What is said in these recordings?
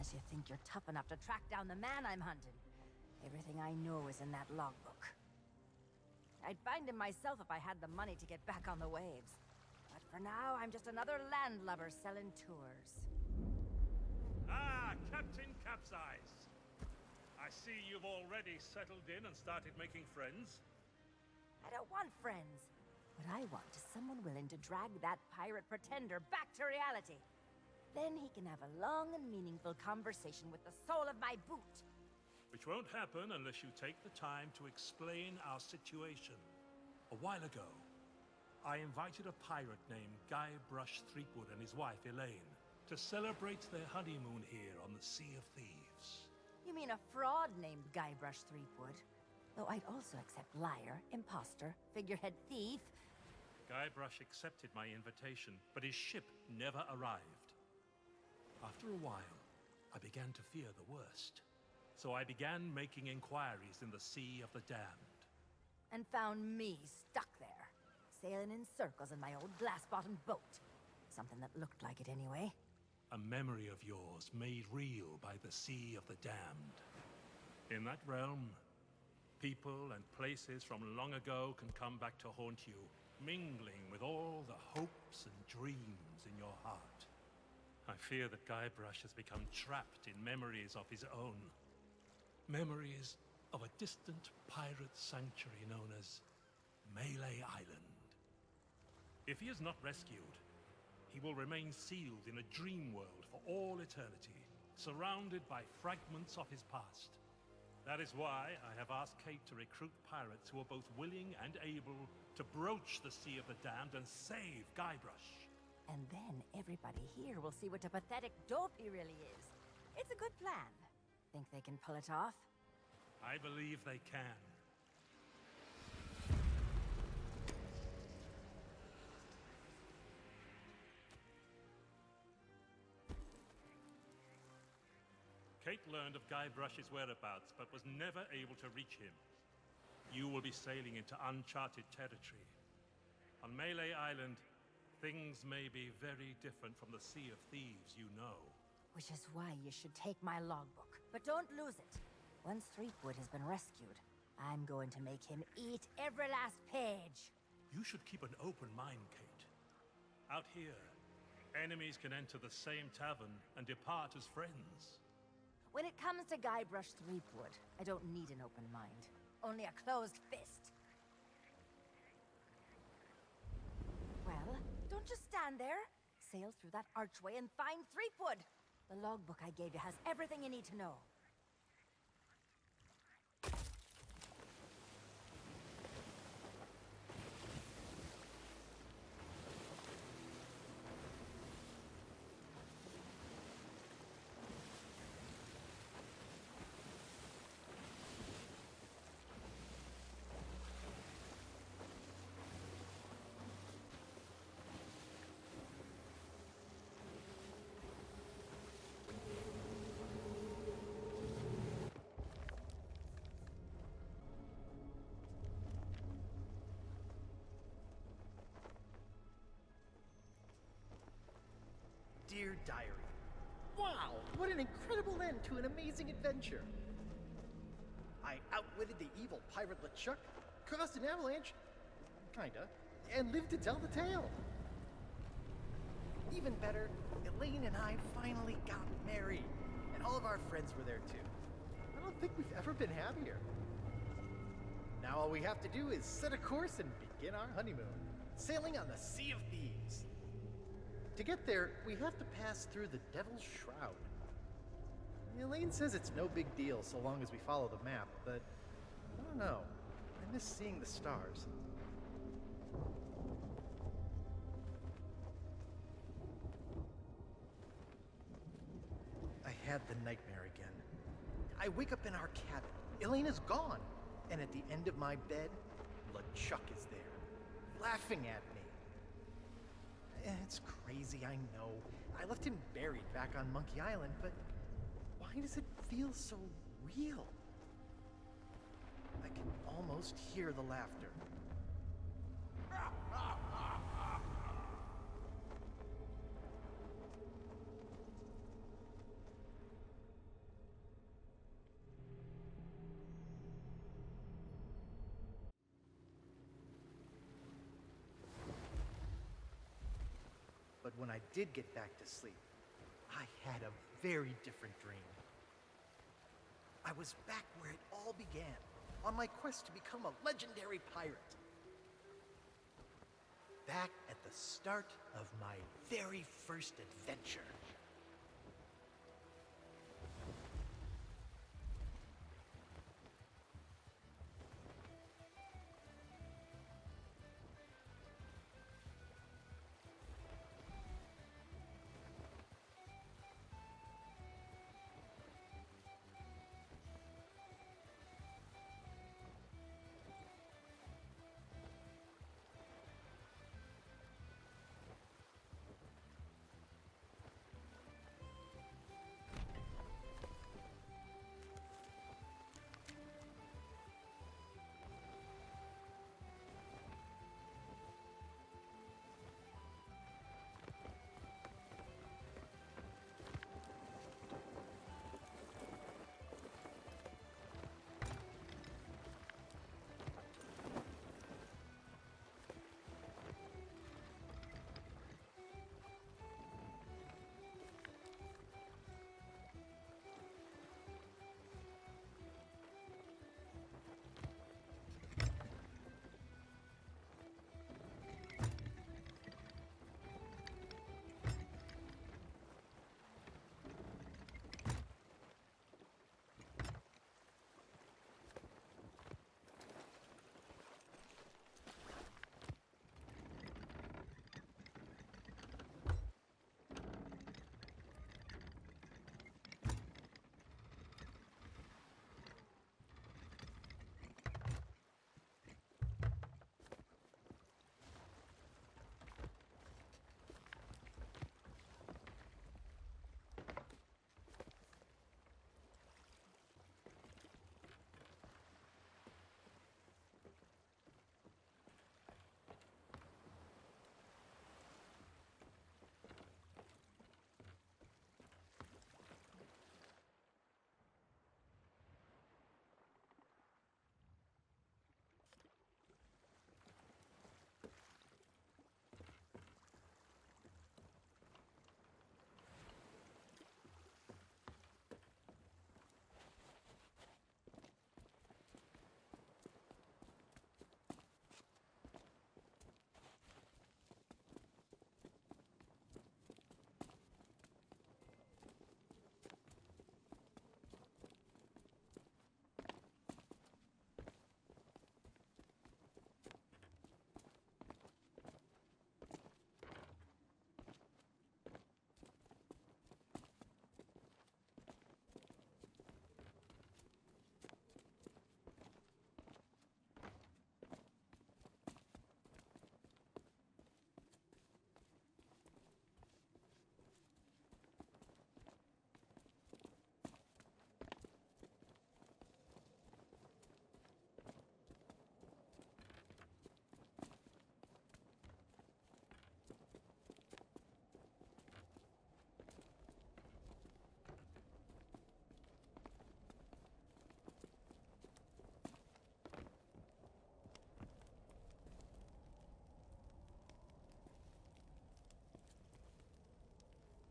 Unless you think you're tough enough to track down the man I'm hunting. Everything I know is in that logbook. I'd find him myself if I had the money to get back on the waves. But for now, I'm just another landlubber selling tours. Ah, Captain Capsize. I see you've already settled in and started making friends. I don't want friends. What I want is someone willing to drag that pirate pretender back to reality. Then he can have a long and meaningful conversation with the sole of my boot. Which won't happen unless you take the time to explain our situation. A while ago, I invited a pirate named Guybrush Threepwood and his wife Elaine to celebrate their honeymoon here on the Sea of Thieves. You mean a fraud named Guybrush Threepwood? Though I'd also accept liar, imposter, figurehead thief. Guybrush accepted my invitation, but his ship never arrived. After a while, I began to fear the worst. So I began making inquiries in the Sea of the Damned. And found me stuck there, sailing in circles in my old glass-bottomed boat. Something that looked like it anyway. A memory of yours made real by the Sea of the Damned. In that realm, people and places from long ago can come back to haunt you, mingling with all the hopes and dreams in your heart. I fear that Guybrush has become trapped in memories of his own. Memories of a distant pirate sanctuary known as Melee Island. If he is not rescued, he will remain sealed in a dream world for all eternity, surrounded by fragments of his past. That is why I have asked Kate to recruit pirates who are both willing and able to broach the Sea of the Damned and save Guybrush. And then everybody here will see what a pathetic dope he really is. It's a good plan. Think they can pull it off? I believe they can. Kate learned of Guybrush's whereabouts, but was never able to reach him. You will be sailing into uncharted territory. On Melee Island, things may be very different from the Sea of Thieves you know. Which is why you should take my logbook. But don't lose it. Once Threepwood has been rescued, I'm going to make him eat every last page. You should keep an open mind, Kate. Out here, enemies can enter the same tavern and depart as friends. When it comes to Guybrush Threepwood, I don't need an open mind. Only a closed fist. Well, don't just stand there. Sail through that archway and find Threepwood. The logbook I gave you has everything you need to know. Dear Diary, wow, what an incredible end to an amazing adventure. I outwitted the evil pirate LeChuck, caused an avalanche, kinda, and lived to tell the tale. Even better, Elaine and I finally got married, and all of our friends were there too. I don't think we've ever been happier. Now all we have to do is set a course and begin our honeymoon, sailing on the Sea of Thieves. To get there, we have to pass through the Devil's Shroud. Elaine says it's no big deal so long as we follow the map, but I don't know. I miss seeing the stars. I had the nightmare again. I wake up in our cabin. Elaine is gone. And at the end of my bed, LeChuck is there, laughing at me. It's crazy, I know. I left him buried back on Monkey Island, but why does it feel so real? I can almost hear the laughter. But when I did get back to sleep, I had a very different dream. I was back where it all began, on my quest to become a legendary pirate. Back at the start of my very first adventure.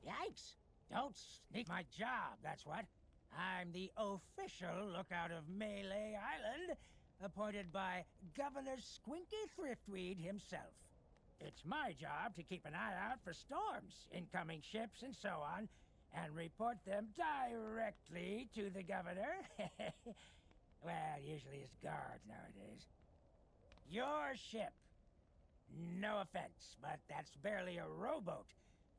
Yikes! Don't sneak my job, that's what. I'm the official lookout of Melee Island, appointed by Governor Squinky Thriftweed himself. It's my job to keep an eye out for storms, incoming ships, and so on, and report them directly to the governor. Well, usually his guards nowadays. Your ship. No offense, but that's barely a rowboat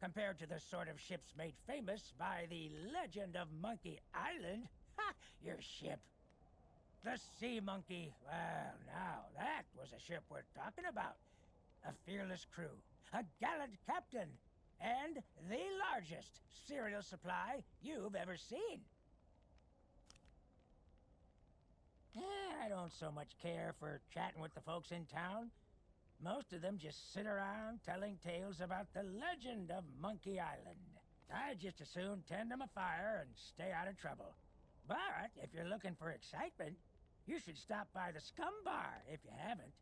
compared to the sort of ships made famous by the legend of Monkey Island. Ha! Your ship. The Sea Monkey. Well, now, that was a ship worth talking about. A fearless crew, a gallant captain, and the largest cereal supply you've ever seen. I don't so much care for chatting with the folks in town. Most of them just sit around telling tales about the legend of Monkey Island. I'd just as soon tend them a fire and stay out of trouble. But if you're looking for excitement, you should stop by the Scumm Bar if you haven't.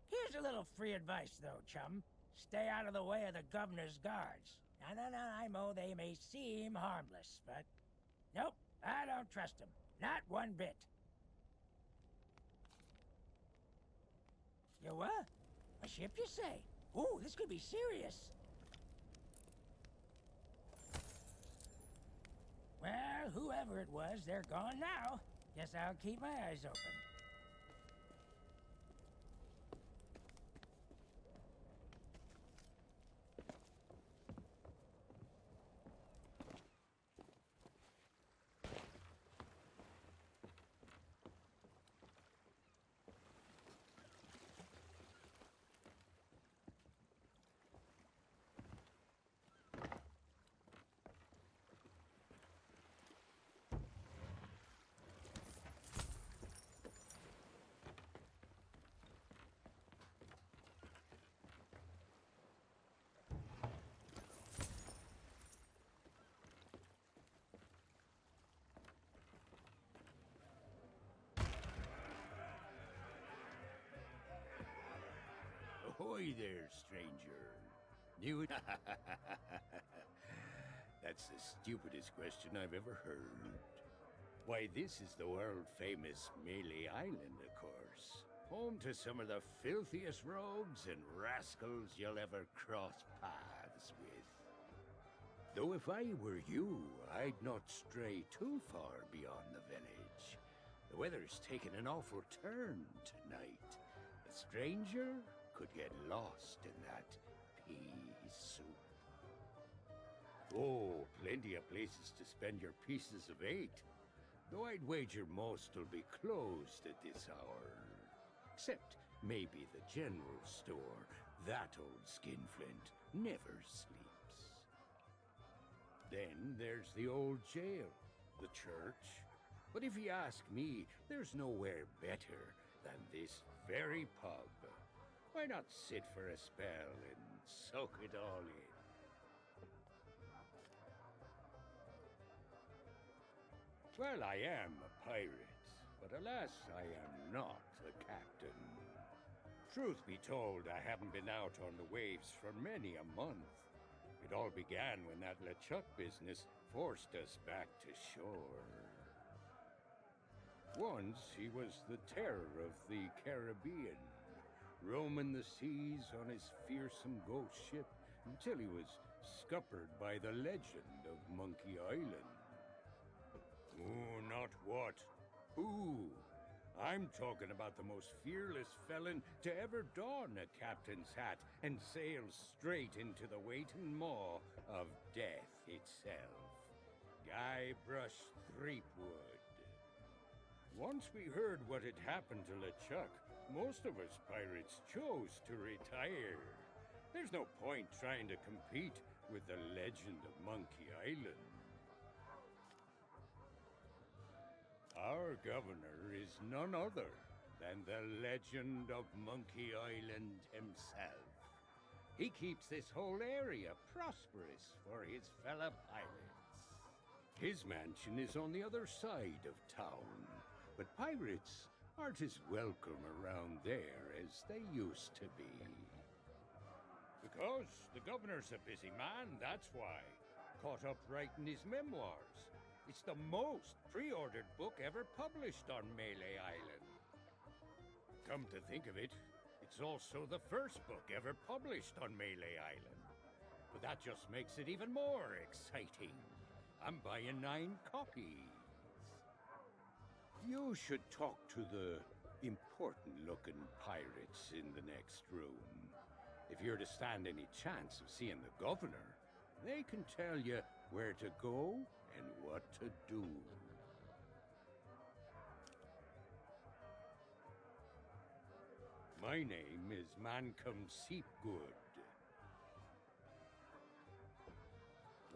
Here's a little free advice, though, chum. Stay out of the way of the governor's guards. No, they may seem harmless, but... Nope, I don't trust them. Not one bit. You what? A ship, you say? Ooh, this could be serious. Well, whoever it was, they're gone now. Guess I'll keep my eyes open. Ahoy there, stranger. New it? That's the stupidest question I've ever heard. Why, this is the world-famous Melee Island, of course. Home to some of the filthiest rogues and rascals you'll ever cross paths with. Though if I were you, I'd not stray too far beyond the village. The weather's taken an awful turn tonight. A stranger could get lost in that pea soup. Oh, plenty of places to spend your pieces of 8. Though I'd wager most will be closed at this hour. Except maybe the general store. That old skinflint never sleeps. Then there's the old jail, the church. But if you ask me, there's nowhere better than this very pub. Why not sit for a spell and soak it all in? Well, I am a pirate, but alas, I am not a captain. Truth be told, I haven't been out on the waves for many a month. It all began when that LeChuck business forced us back to shore. Once, he was the terror of the Caribbean, roaming the seas on his fearsome ghost ship until he was scuppered by the legend of Monkey Island. Oh, not what? Who? I'm talking about the most fearless felon to ever don a captain's hat and sail straight into the waiting maw of death itself. Guybrush Threepwood. Once we heard what had happened to LeChuck, most of us pirates chose to retire. There's no point trying to compete with the legend of Monkey Island. Our governor is none other than the legend of Monkey Island himself. He keeps this whole area prosperous for his fellow pirates. His mansion is on the other side of town, but pirates aren't as welcome around there as they used to be. Because the governor's a busy man, that's why. Caught up writing his memoirs. It's the most pre-ordered book ever published on Melee Island. Come to think of it, it's also the first book ever published on Melee Island. But that just makes it even more exciting. I'm buying 9 copies. You should talk to the important-looking pirates in the next room. If you're to stand any chance of seeing the governor, they can tell you where to go and what to do. My name is Mancom Seepgood.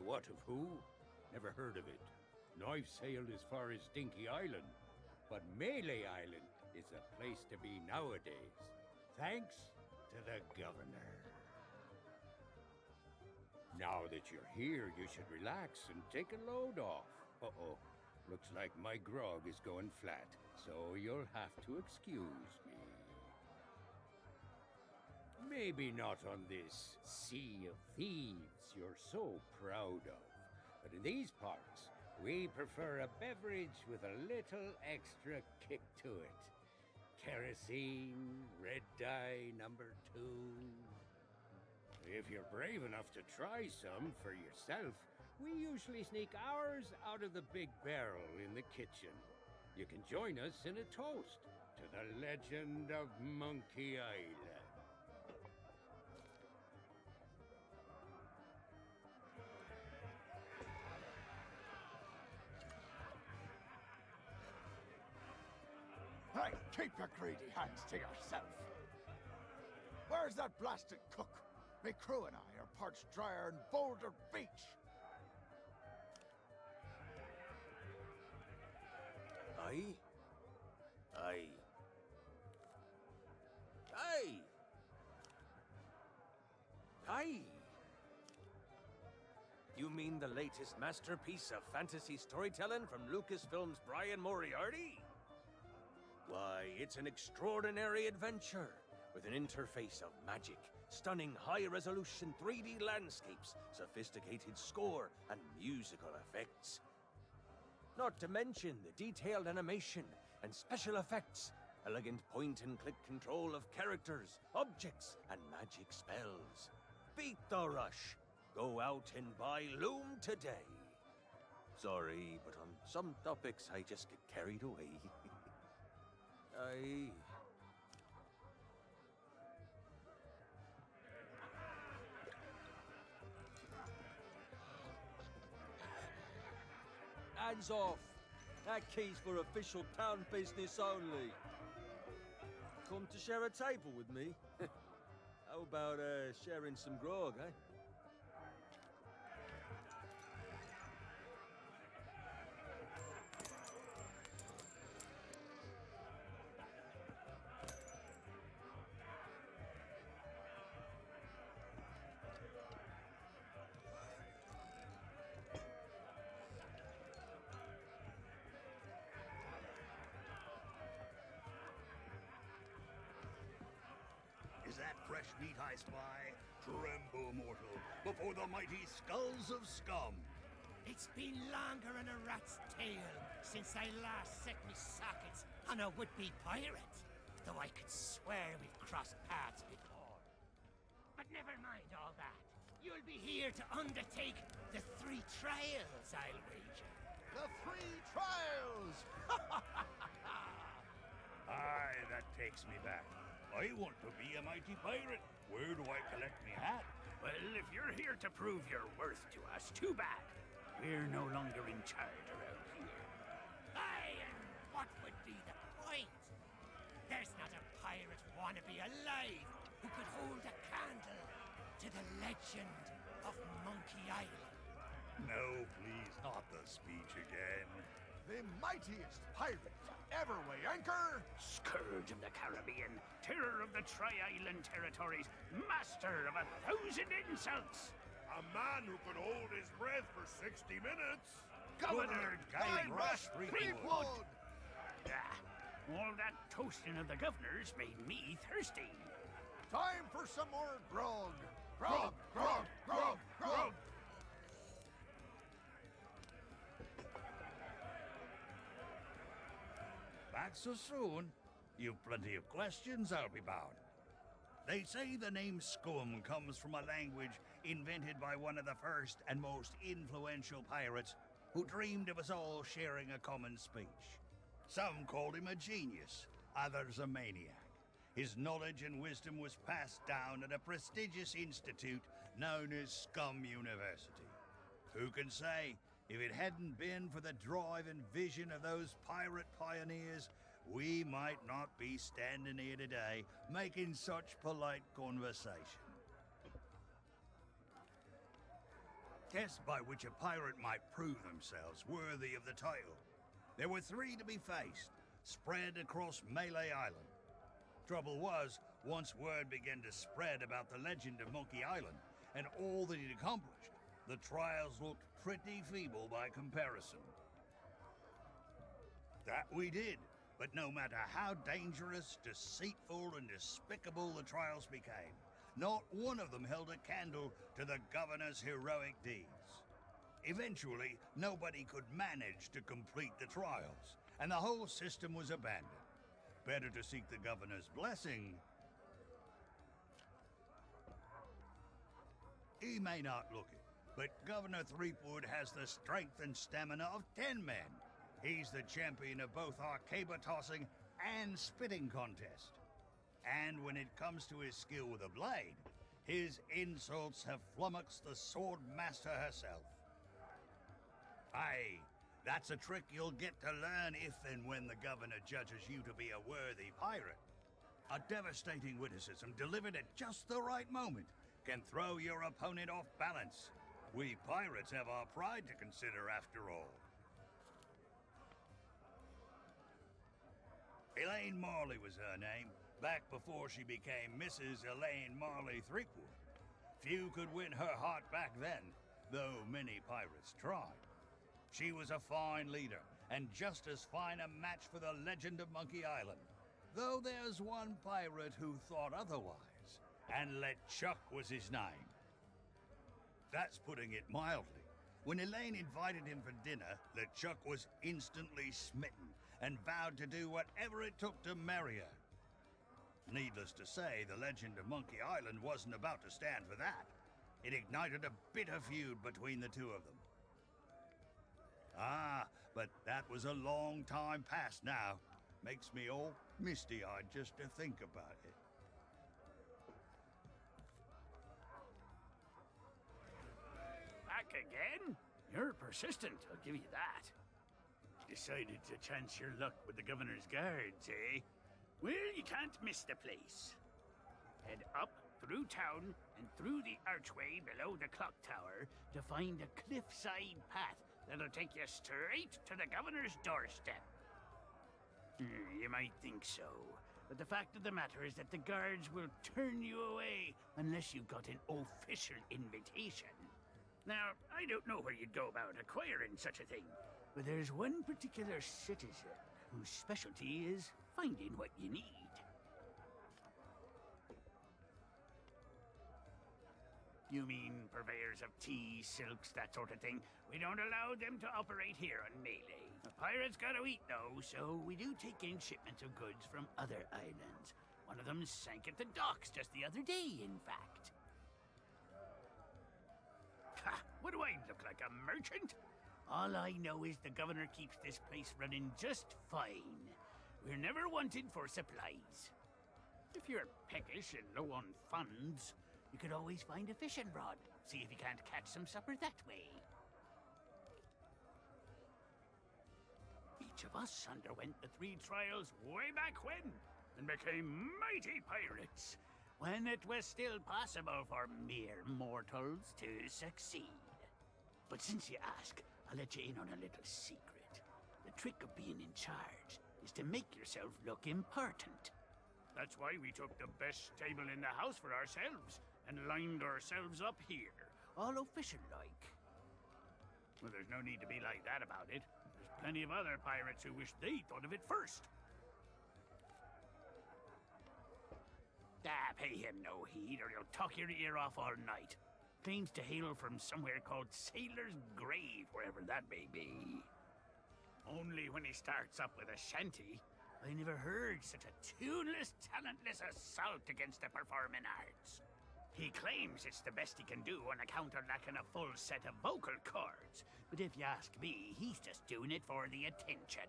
What of who? Never heard of it. No, I've sailed as far as Dinky Island, but Melee Island is a place to be nowadays, thanks to the governor. Now that you're here, you should relax and take a load off. Uh-oh, looks like my grog is going flat, so you'll have to excuse me. Maybe not on this sea of thieves you're so proud of, but in these parts, we prefer a beverage with a little extra kick to it. Kerosene, red dye #2. If you're brave enough to try some for yourself, we usually sneak ours out of the big barrel in the kitchen. You can join us in a toast to the legend of Monkey Island. Hey, keep your greedy hands to yourself. Where's that blasted cook? Me crew and I are parched drier in Boulder Beach. Aye? Aye. Aye! Aye! You mean the latest masterpiece of fantasy storytelling from Lucasfilm's Brian Moriarty? Why, it's an extraordinary adventure with an interface of magic, stunning high-resolution 3D landscapes, sophisticated score, and musical effects. Not to mention the detailed animation and special effects, elegant point-and-click control of characters, objects, and magic spells. Beat the rush! Go out and buy Loom today! Sorry, but on some topics I just get carried away. Aye. Hands off! That key's for official town business only. Come to share a table with me? How about sharing some grog, eh? Is that fresh meat I spy? Tremble, mortal, before the mighty skulls of scum. It's been longer than a rat's tail since I last set me sockets on a would-be pirate, though I could swear we've crossed paths before. But never mind all that. You'll be here to undertake the 3 trials, I'll wager. The 3 trials! Aye, that takes me back. I want to be a mighty pirate. Where do I collect me hat? Well, if you're here to prove your worth to us, too bad. We're no longer in charge around here. Aye, and what would be the point? There's not a pirate wannabe alive who could hold a candle to the legend of Monkey Island. No, please, not the speech again. The mightiest pirate to ever weigh anchor! Scourge of the Caribbean, terror of the Tri-Island territories, master of 1,000 insults. A man who could hold his breath for 60 minutes. Governor Guybrush Threepwood! All that toasting of the governors made me thirsty. Time for some more grog! Grog, grog, grog, grog! Back so soon? You've plenty of questions, I'll be bound. They say the name scumm comes from a language invented by one of the first and most influential pirates who dreamed of us all sharing a common speech. Some called him a genius, others a maniac. His knowledge and wisdom was passed down at a prestigious institute known as Scum University. Who can say, if it hadn't been for the drive and vision of those pirate pioneers, we might not be standing here today making such polite conversation. Tests by which a pirate might prove themselves worthy of the title. There were 3 to be faced, spread across Melee Island. Trouble was, once word began to spread about the legend of Monkey Island and all that he'd accomplished, the trials looked pretty feeble by comparison. That we did, but no matter how dangerous, deceitful, and despicable the trials became, not one of them held a candle to the governor's heroic deeds. Eventually, nobody could manage to complete the trials, and the whole system was abandoned. Better to seek the governor's blessing. He may not look it, but Governor Threepwood has the strength and stamina of 10 men. He's the champion of both our caber tossing and spitting contest. And when it comes to his skill with a blade, his insults have flummoxed the sword master herself. Aye, that's a trick you'll get to learn if and when the governor judges you to be a worthy pirate. A devastating witticism delivered at just the right moment can throw your opponent off balance. We pirates have our pride to consider after all. Elaine Marley was her name, back before she became Mrs. Elaine Marley Threepwood. Few could win her heart back then, though many pirates tried. She was a fine leader, and just as fine a match for the legend of Monkey Island. Though there's one pirate who thought otherwise, and LeChuck was his name. That's putting it mildly. When Elaine invited him for dinner, LeChuck was instantly smitten, and vowed to do whatever it took to marry her. Needless to say, the legend of Monkey Island wasn't about to stand for that. It ignited a bitter feud between the two of them. Ah, but that was a long time past now. Makes me all misty-eyed just to think about it. Back again? You're persistent, I'll give you that. Decided to chance your luck with the governor's guards, eh? Well, you can't miss the place. Head up, through town, and through the archway below the clock tower to find a cliffside path that'll take you straight to the governor's doorstep. You might think so, but the fact of the matter is that the guards will turn you away unless you've got an official invitation. Now, I don't know where you'd go about acquiring such a thing, but there's one particular citizen whose specialty is finding what you need. You mean purveyors of tea, silks, that sort of thing? We don't allow them to operate here on Melee. The pirates gotta eat, though, so we do take in shipments of goods from other islands. One of them sank at the docks just the other day, in fact. Ha! What do I look like, a merchant? All I know is the governor keeps this place running just fine. We're never wanted for supplies. If you're peckish and low on funds, you could always find a fishing rod. See if you can't catch some supper that way. Each of us underwent the 3 trials way back when, and became mighty pirates, when it was still possible for mere mortals to succeed. But since you ask, I'll let you in on a little secret. The trick of being in charge is to make yourself look important. That's why we took the best table in the house for ourselves, and lined ourselves up here, all official-like. Well, there's no need to be like that about it. There's plenty of other pirates who wish they thought of it first. Pay him no heed, or he'll talk your ear off all night. Claims to hail from somewhere called Sailor's Grave, wherever that may be. Only when he starts up with a shanty. I never heard such a tuneless, talentless assault against the performing arts. He claims it's the best he can do on account of lacking a full set of vocal cords. But if you ask me, he's just doing it for the attention.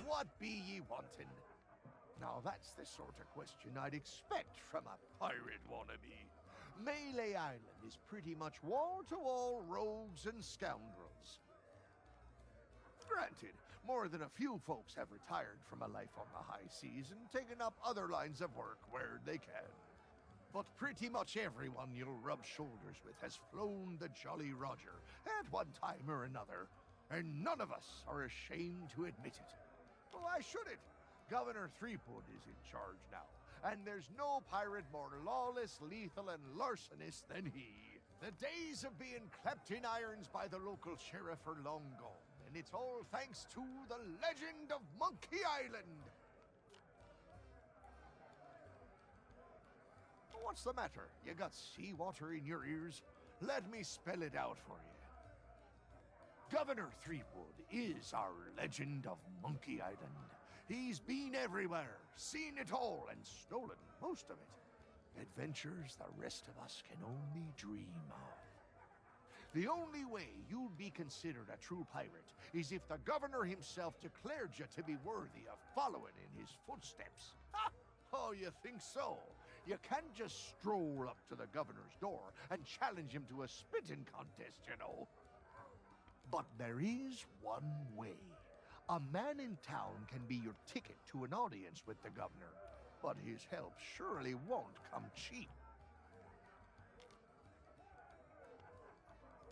What be ye wantin'? Now that's the sort of question I'd expect from a pirate wannabe. Melee Island is pretty much wall-to-wall rogues and scoundrels. Granted, more than a few folks have retired from a life on the high seas and taken up other lines of work where they can. But pretty much everyone you'll rub shoulders with has flown the Jolly Roger at one time or another, and none of us are ashamed to admit it. Why should it? Governor Threepwood is in charge now, and there's no pirate more lawless, lethal, and larcenous than he. The days of being clapped in irons by the local sheriff are long gone, and it's all thanks to the legend of Monkey Island. What's the matter? You got seawater in your ears? Let me spell it out for you. Governor Threepwood is our legend of Monkey Island. He's been everywhere, seen it all, and stolen most of it. Adventures the rest of us can only dream of. The only way you'd be considered a true pirate is if the governor himself declared you to be worthy of following in his footsteps. Ha! Oh, you think so? You can't just stroll up to the governor's door and challenge him to a spitting contest, you know. But there is one way. A man in town can be your ticket to an audience with the governor, but his help surely won't come cheap.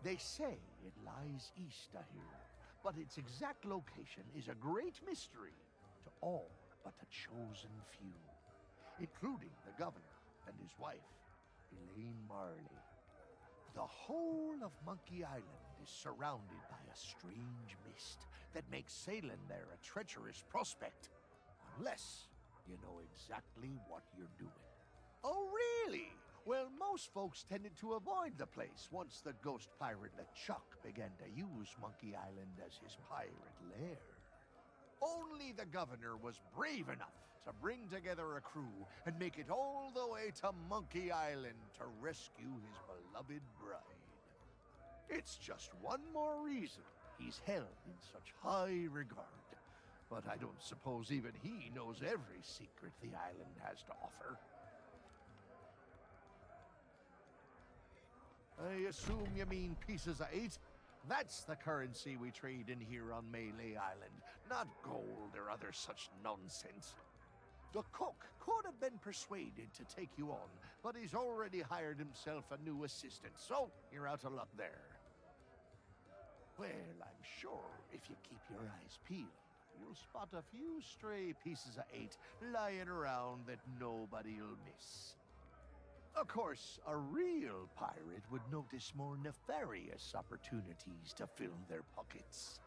They say it lies east of here, but its exact location is a great mystery to all but a chosen few, including the governor and his wife, Elaine Marley. The whole of Monkey Island is surrounded by a strange mist that makes sailing there a treacherous prospect, unless you know exactly what you're doing. Oh, really? Well, most folks tended to avoid the place once the ghost pirate LeChuck began to use Monkey Island as his pirate lair. Only the governor was brave enough to bring together a crew and make it all the way to Monkey Island to rescue his beloved bride. It's just one more reason he's held in such high regard. But I don't suppose even he knows every secret the island has to offer. I assume you mean pieces of 8? That's the currency we trade in here on Melee Island, not gold or other such nonsense. The cook could have been persuaded to take you on, but he's already hired himself a new assistant, so you're out of luck there. Well, I'm sure if you keep your eyes peeled, you'll spot a few stray pieces of 8 lying around that nobody'll miss. Of course, a real pirate would notice more nefarious opportunities to fill their pockets.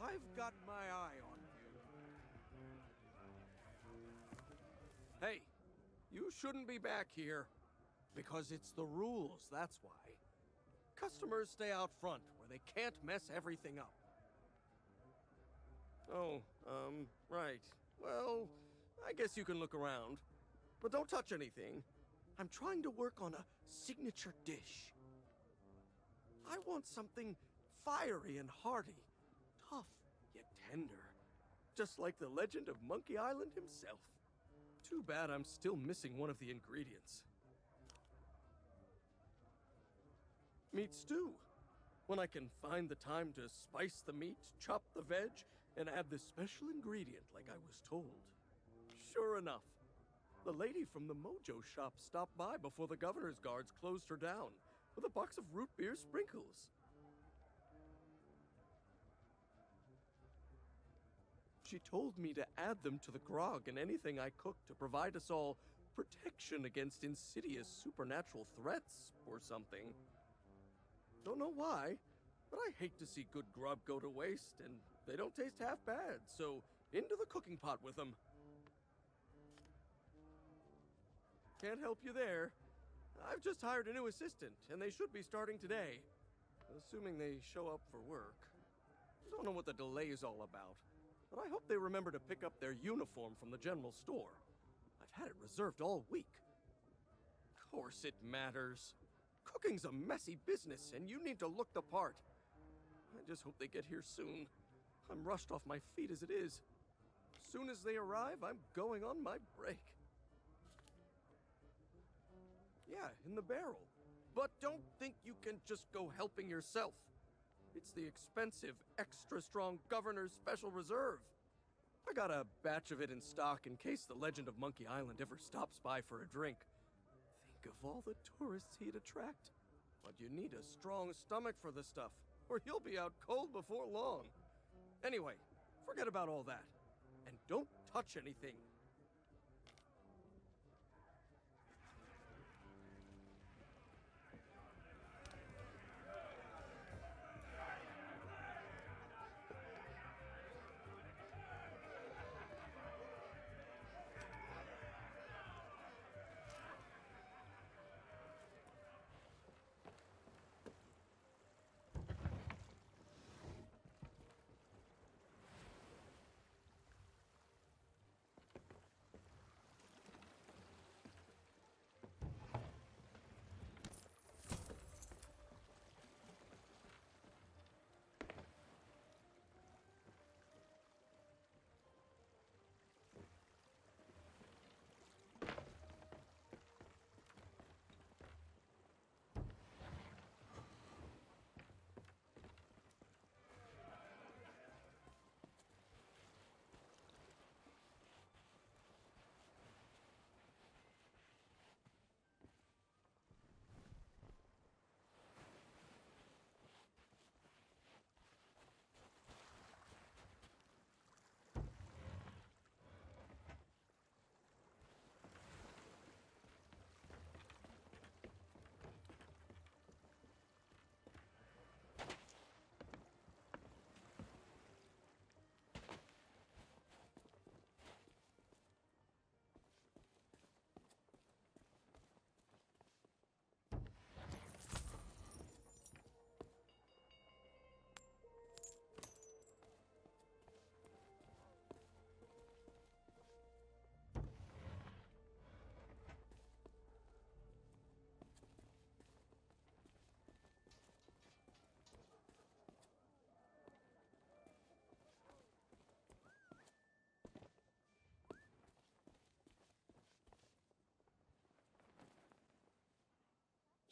I've got my eye on you. Hey, you shouldn't be back here. Because it's the rules, that's why. Customers stay out front, where they can't mess everything up. Oh, right. Well, I guess you can look around. But don't touch anything. I'm trying to work on a signature dish. I want something fiery and hearty. Tough, yet tender. Just like the legend of Monkey Island himself. Too bad I'm still missing one of the ingredients. Meat stew. When I can find the time to spice the meat, chop the veg, and add this special ingredient like I was told. Sure enough, the lady from the Mojo shop stopped by before the governor's guards closed her down with a box of root beer sprinkles. She told me to add them to the grog and anything I cook to provide us all protection against insidious supernatural threats or something. Don't know why, but I hate to see good grub go to waste, and they don't taste half bad, so into the cooking pot with them. Can't help you there. I've just hired a new assistant, and they should be starting today, assuming they show up for work. Don't know what the delay is all about, but I hope they remember to pick up their uniform from the general store. I've had it reserved all week. Of course it matters. Cooking's a messy business, and you need to look the part. I just hope they get here soon. I'm rushed off my feet as it is. Soon as they arrive, I'm going on my break. Yeah, in the barrel. But don't think you can just go helping yourself. It's the expensive, extra strong Governor's Special Reserve. I got a batch of it in stock in case the legend of Monkey Island ever stops by for a drink. Think of all the tourists he'd attract. But you need a strong stomach for the stuff, or you'll be out cold before long. Anyway, forget about all that. And don't touch anything.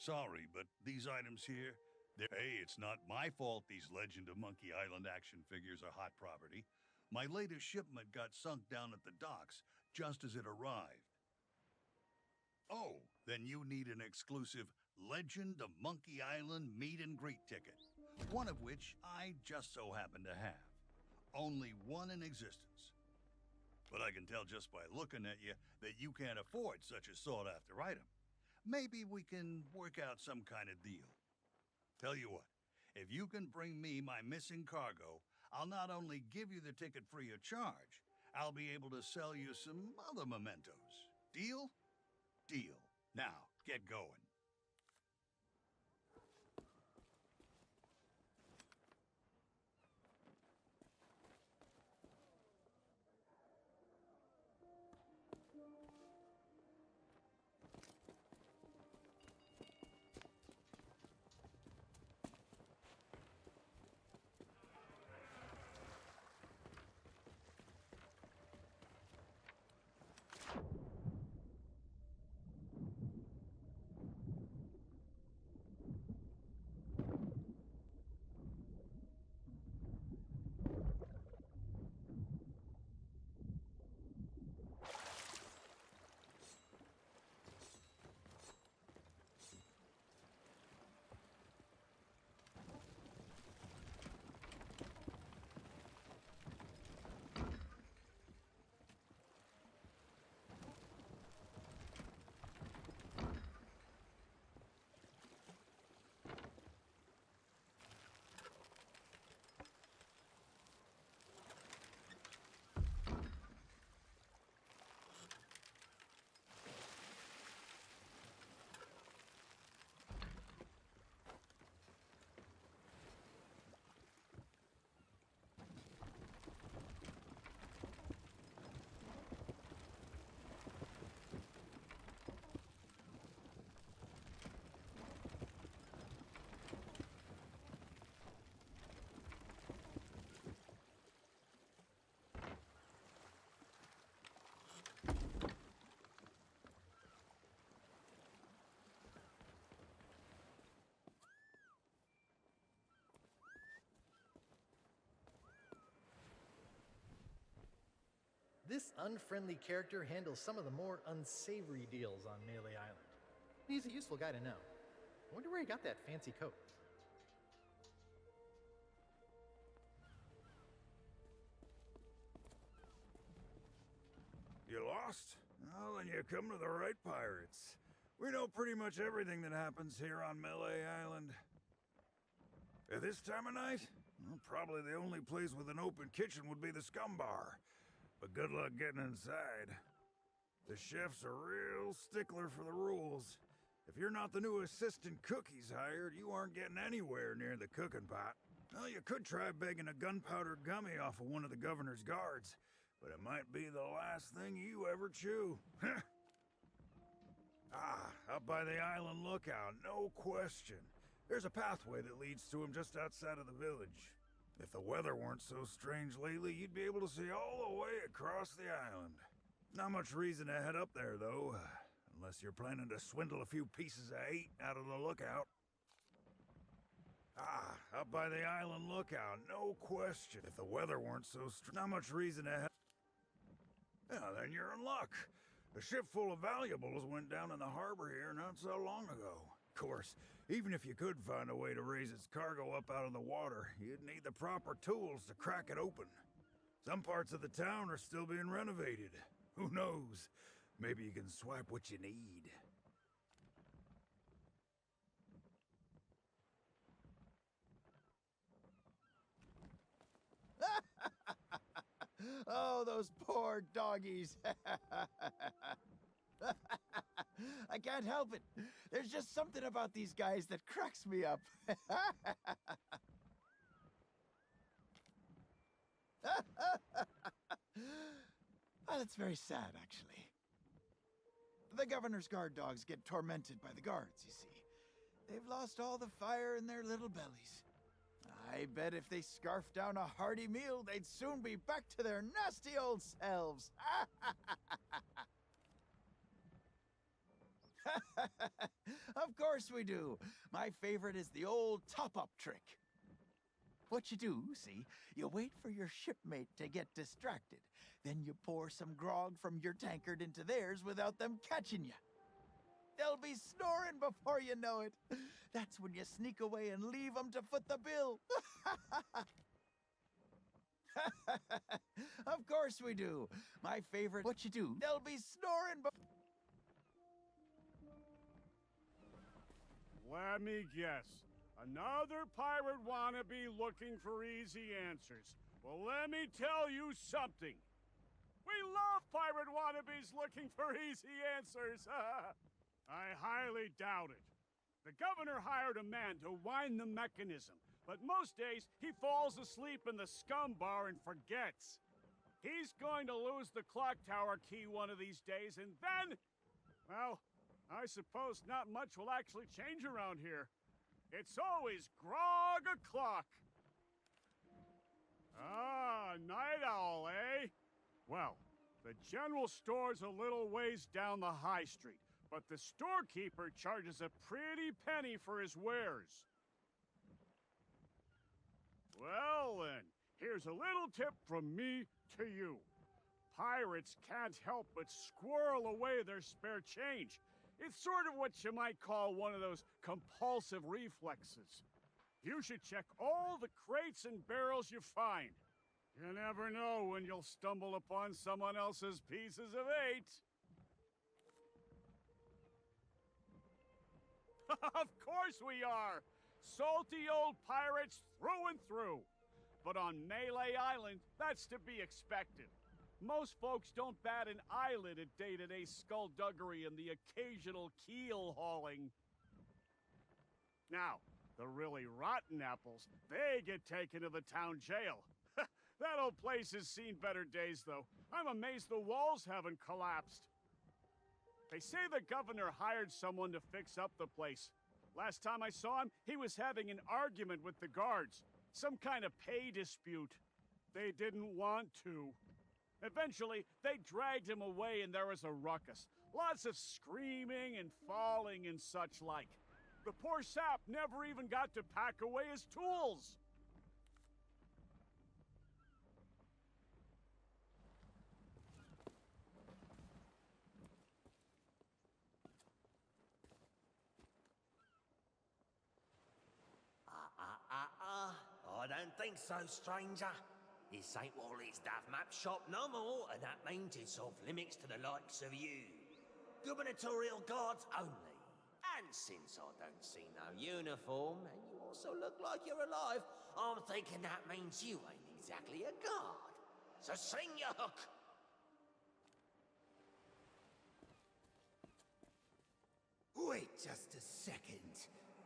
Sorry, but these items here, hey, it's not my fault these Legend of Monkey Island action figures are hot property. My latest shipment got sunk down at the docks just as it arrived. Oh, then you need an exclusive Legend of Monkey Island meet and greet ticket, one of which I just so happen to have. Only one in existence. But I can tell just by looking at you that you can't afford such a sought-after item. Maybe we can work out some kind of deal. Tell you what, if you can bring me my missing cargo, I'll not only give you the ticket free of charge, I'll be able to sell you some other mementos. Deal? Deal. Now, get going. This unfriendly character handles some of the more unsavory deals on Melee Island. He's a useful guy to know. I wonder where he got that fancy coat. You lost? Well, then you come to the right pirates. We know pretty much everything that happens here on Melee Island. At this time of night, well, probably the only place with an open kitchen would be the Scum Bar. But good luck getting inside. The chef's a real stickler for the rules. If you're not the new assistant cook he's hired, you aren't getting anywhere near the cooking pot. Well, you could try begging a gunpowder gummy off of one of the governor's guards, but it might be the last thing you ever chew. Up by the island lookout, no question. There's a pathway that leads to him just outside of the village. If the weather weren't so strange lately, you'd be able to see all the way across the island. Not much reason to head up there, though, unless you're planning to swindle a few pieces of 8 out of the lookout. Up by the island lookout, no question. If the weather weren't so not much reason to head... Yeah, then you're in luck. A ship full of valuables went down in the harbor here not so long ago. Of course, even if you could find a way to raise its cargo up out of the water, you'd need the proper tools to crack it open. Some parts of the town are still being renovated. Who knows? Maybe you can swipe what you need. Oh, those poor doggies. I can't help it. There's just something about these guys that cracks me up. Well, it's very sad, actually. The governor's guard dogs get tormented by the guards, you see. They've lost all the fire in their little bellies. I bet if they scarfed down a hearty meal, they'd soon be back to their nasty old selves. Of course we do. My favorite is the old top-up trick. What you do, see, you wait for your shipmate to get distracted. Then you pour some grog from your tankard into theirs without them catching you. They'll be snoring before you know it. That's when you sneak away and leave them to foot the bill. Of course we do. My favorite, what you do, they'll be snoring Let me guess. Another pirate wannabe looking for easy answers. Well, let me tell you something. We love pirate wannabes looking for easy answers. I highly doubt it. The governor hired a man to wind the mechanism, but most days he falls asleep in the scum bar and forgets. He's going to lose the clock tower key one of these days, and then, well, I suppose not much will actually change around here. It's always grog o'clock. Night owl, eh? Well, the general store's a little ways down the high street, but the storekeeper charges a pretty penny for his wares. Well then, here's a little tip from me to you. Pirates can't help but squirrel away their spare change. It's sort of what you might call one of those compulsive reflexes. You should check all the crates and barrels you find. You never know when you'll stumble upon someone else's pieces of 8. Of course we are! Salty old pirates through and through. But on Melee Island, that's to be expected. Most folks don't bat an eyelid at day-to-day skullduggery and the occasional keel hauling. Now, the really rotten apples, they get taken to the town jail. That old place has seen better days, though. I'm amazed the walls haven't collapsed. They say the governor hired someone to fix up the place. Last time I saw him, he was having an argument with the guards. Some kind of pay dispute. They didn't want to. Eventually, they dragged him away and there was a ruckus. Lots of screaming and falling and such like. The poor sap never even got to pack away his tools. think so, stranger? This ain't Wally's Duff Map shop no more, and that means it's off limits to the likes of you. Gubernatorial guards only. And since I don't see no uniform, and you also look like you're alive, I'm thinking that means you ain't exactly a guard. So sing your hook! Wait just a second.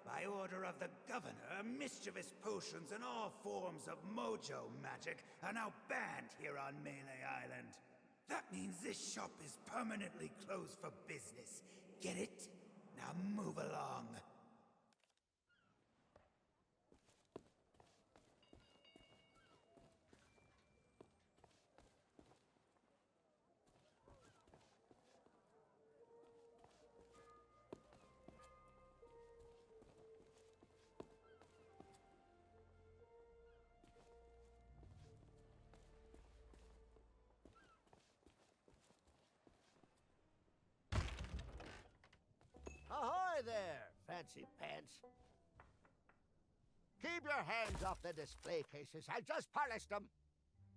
By order of the governor, mischievous potions and all forms of mojo magic are now banned here on Melee Island. That means this shop is permanently closed for business. Get it? Now move along. Ahoy there, fancy pants. Keep your hands off the display cases. I just polished them.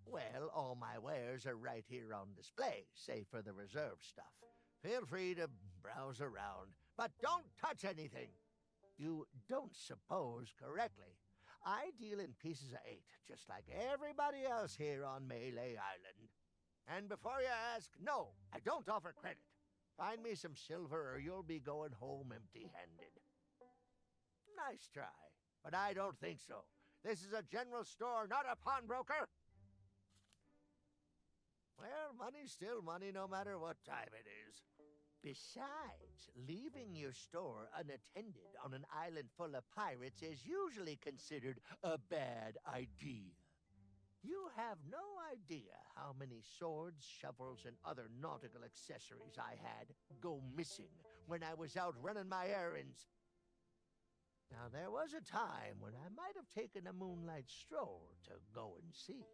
Well, all my wares are right here on display, save for the reserve stuff. Feel free to browse around, but don't touch anything. You don't suppose correctly. I deal in pieces of 8, just like everybody else here on Melee Island. And before you ask, no, I don't offer credit. Find me some silver or you'll be going home empty-handed. Nice try, but I don't think so. This is a general store, not a pawnbroker. Well, money's still money no matter what time it is. Besides, leaving your store unattended on an island full of pirates is usually considered a bad idea. You have no idea how many swords, shovels, and other nautical accessories I had go missing when I was out running my errands. Now, there was a time when I might have taken a moonlight stroll to go and see.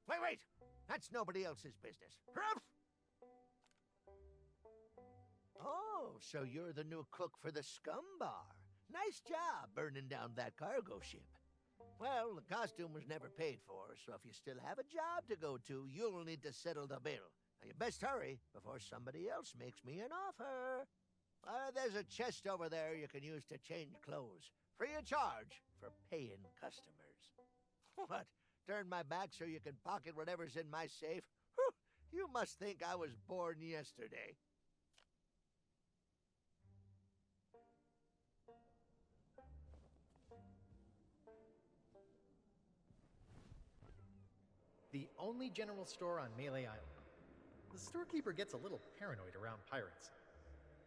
Wait! That's nobody else's business. Ruff! Oh, so you're the new cook for the Scum Bar. Nice job burning down that cargo ship. Well, the costume was never paid for, so if you still have a job to go to, you'll need to settle the bill. Now, you best hurry before somebody else makes me an offer. There's a chest over there you can use to change clothes. Free of charge for paying customers. What? Turn my back so you can pocket whatever's in my safe? Whew, you must think I was born yesterday. The only general store on Melee Island. The storekeeper gets a little paranoid around pirates.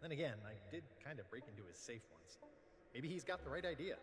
Then again, I did kind of break into his safe once. Maybe he's got the right idea.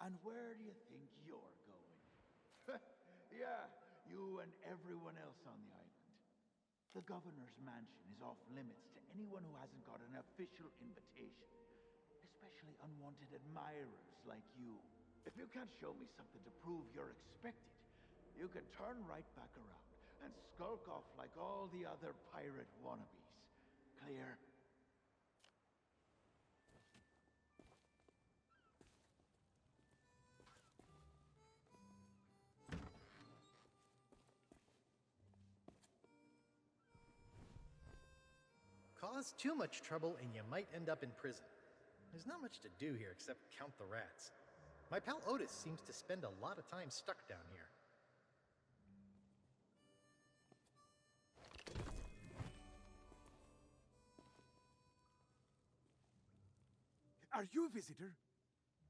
And where do you think you're going? Yeah, you and everyone else on the island. The governor's mansion is off limits to anyone who hasn't got an official invitation, especially unwanted admirers like you. If you can't show me something to prove you're expected, you can turn right back around and skulk off like all the other pirate wannabes. Clear? Cause too much trouble and you might end up in prison. There's not much to do here except count the rats. My pal Otis seems to spend a lot of time stuck down here. Are you a visitor?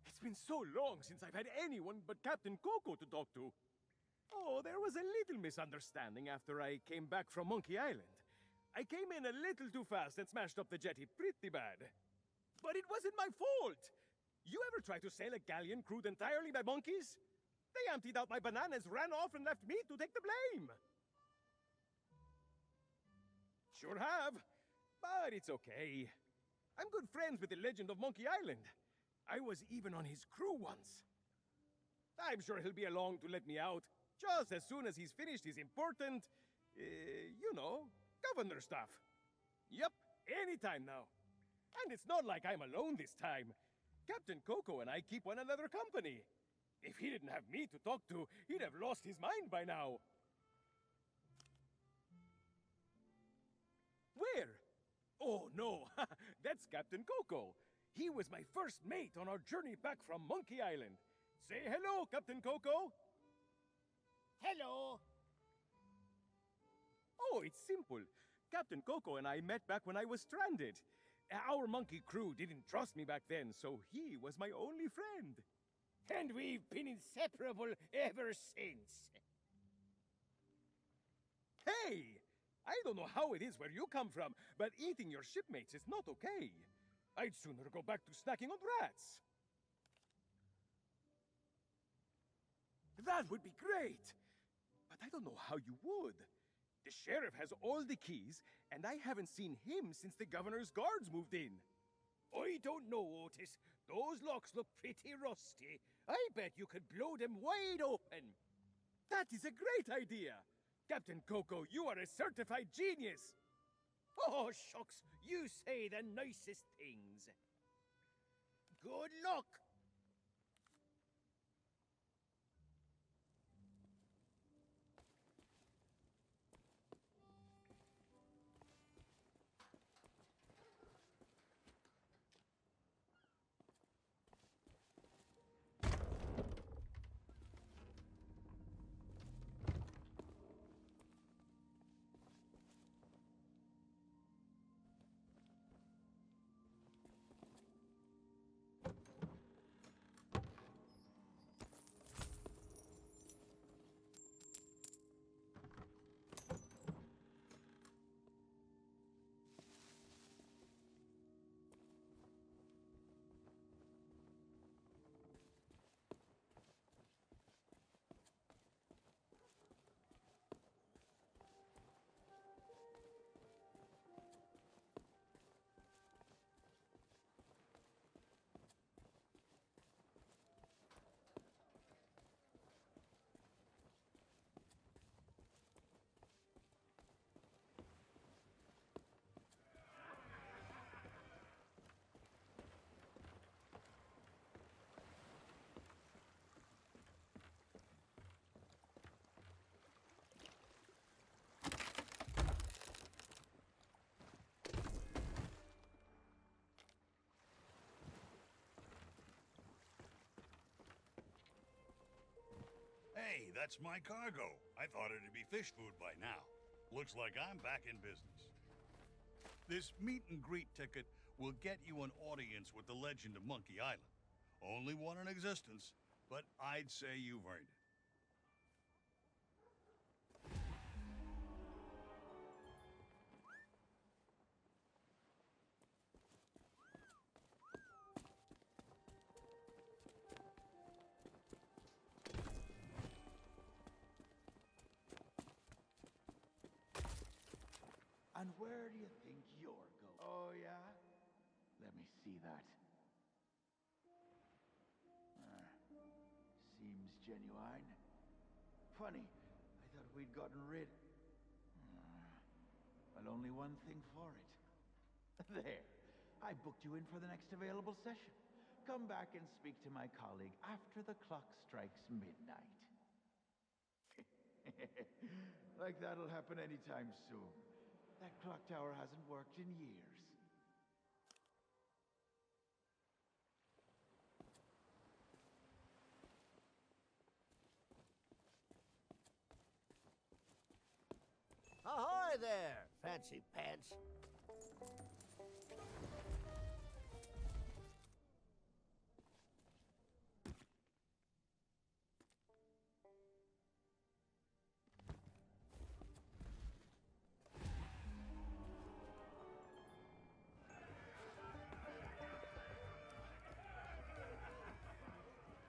It's been so long since I've had anyone but Captain Coco to talk to. Oh, there was a little misunderstanding after I came back from Monkey Island. I came in a little too fast and smashed up the jetty pretty bad. But it wasn't my fault! You ever try to sail a galleon crewed entirely by monkeys? They emptied out my bananas, ran off, and left me to take the blame! Sure have. But it's okay. I'm good friends with the legend of Monkey Island. I was even on his crew once. I'm sure he'll be along to let me out, just as soon as he's finished his important, you know, governor stuff. Yep, anytime now. And it's not like I'm alone this time. Captain Coco and I keep one another company. If he didn't have me to talk to, he'd have lost his mind by now. Where? Oh, no. That's Captain Coco. He was my first mate on our journey back from Monkey Island. Say hello, Captain Coco. Hello. Oh, it's simple. Captain Coco and I met back when I was stranded. Our monkey crew didn't trust me back then, so he was my only friend. And we've been inseparable ever since. Hey! I don't know how it is where you come from, but eating your shipmates is not okay. I'd sooner go back to snacking on rats. That would be great! But I don't know how you would. The sheriff has all the keys, and I haven't seen him since the governor's guards moved in. I don't know, Otis. Those locks look pretty rusty. I bet you could blow them wide open. That is a great idea! Captain Coco, you are a certified genius! Oh, shucks, you say the nicest things. Good luck! Hey, that's my cargo. I thought it'd be fish food by now. Looks like I'm back in business. This meet and greet ticket will get you an audience with the legend of Monkey Island. Only one in existence, but I'd say you've earned it. And where do you think you're going? Oh, yeah? Let me see that. Seems genuine. Funny, I thought we'd gotten rid... Well, only one thing for it. There. I booked you in for the next available session. Come back and speak to my colleague after the clock strikes midnight. Like that'll happen anytime soon. That clock tower hasn't worked in years. Hi there, fancy pants.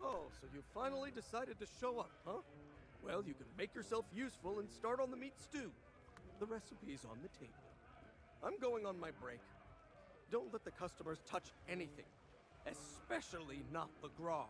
Oh, so you finally decided to show up, huh? Well, you can make yourself useful and start on the meat stew. The recipe's on the table. I'm going on my break. Don't let the customers touch anything, especially not the grog.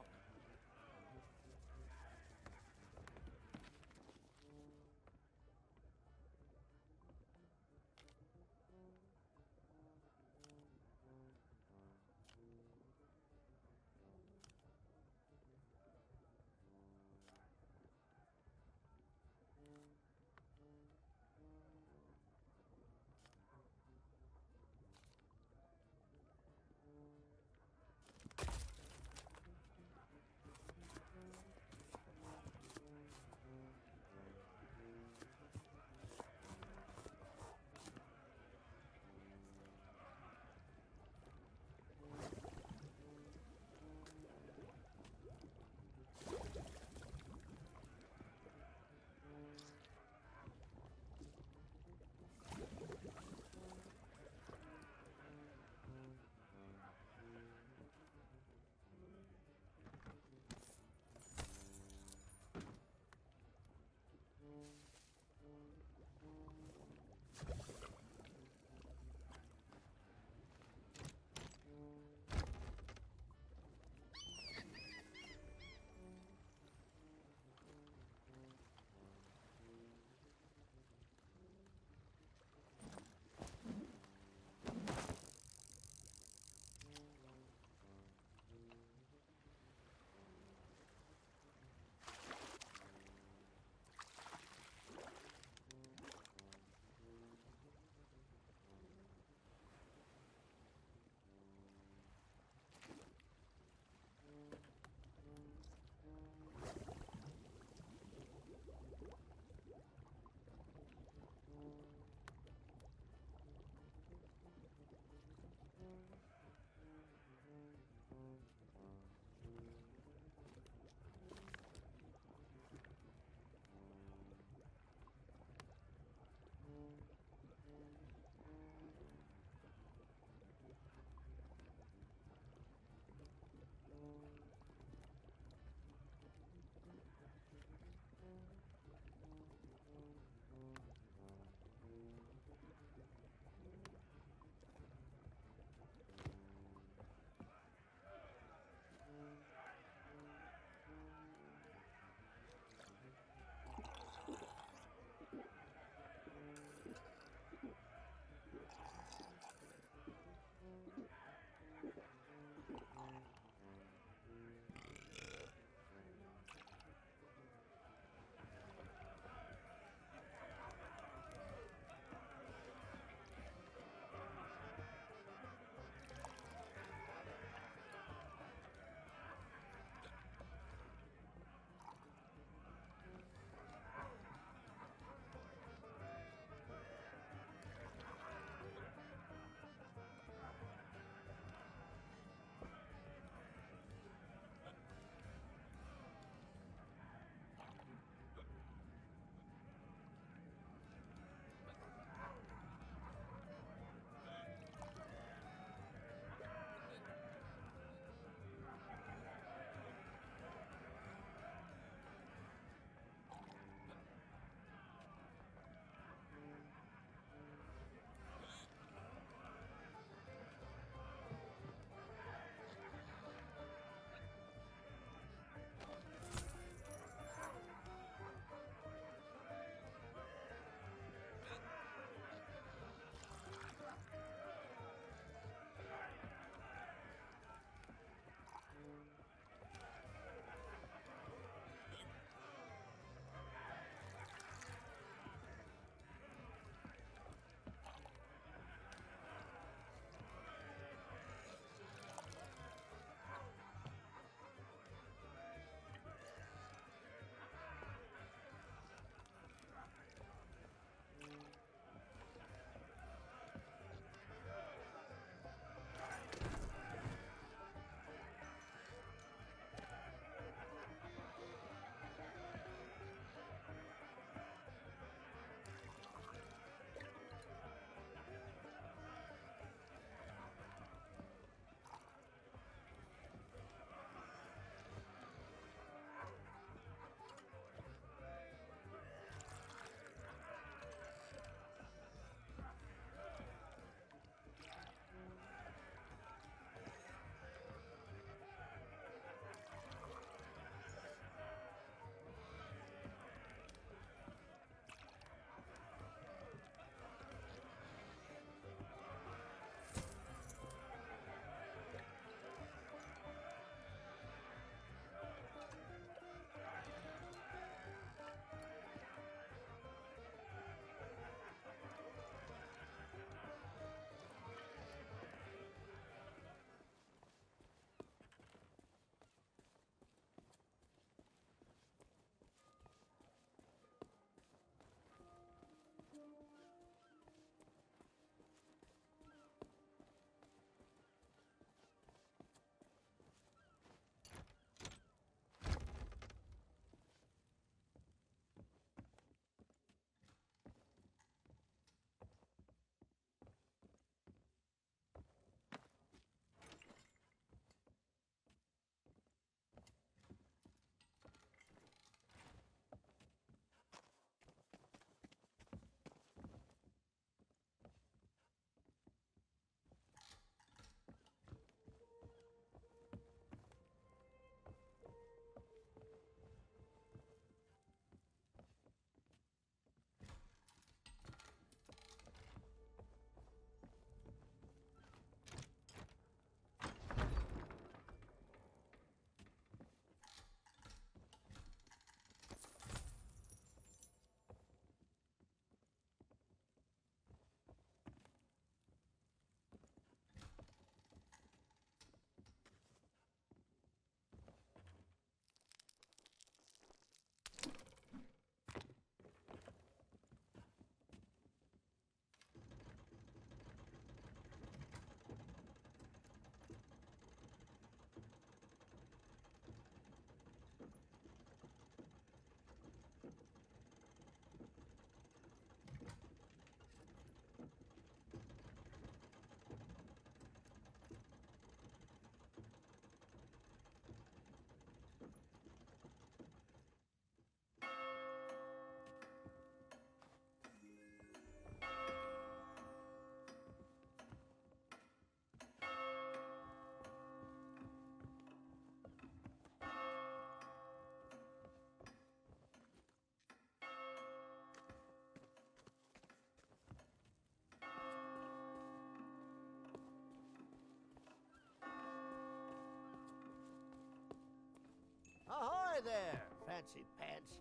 Hi there, fancy pants.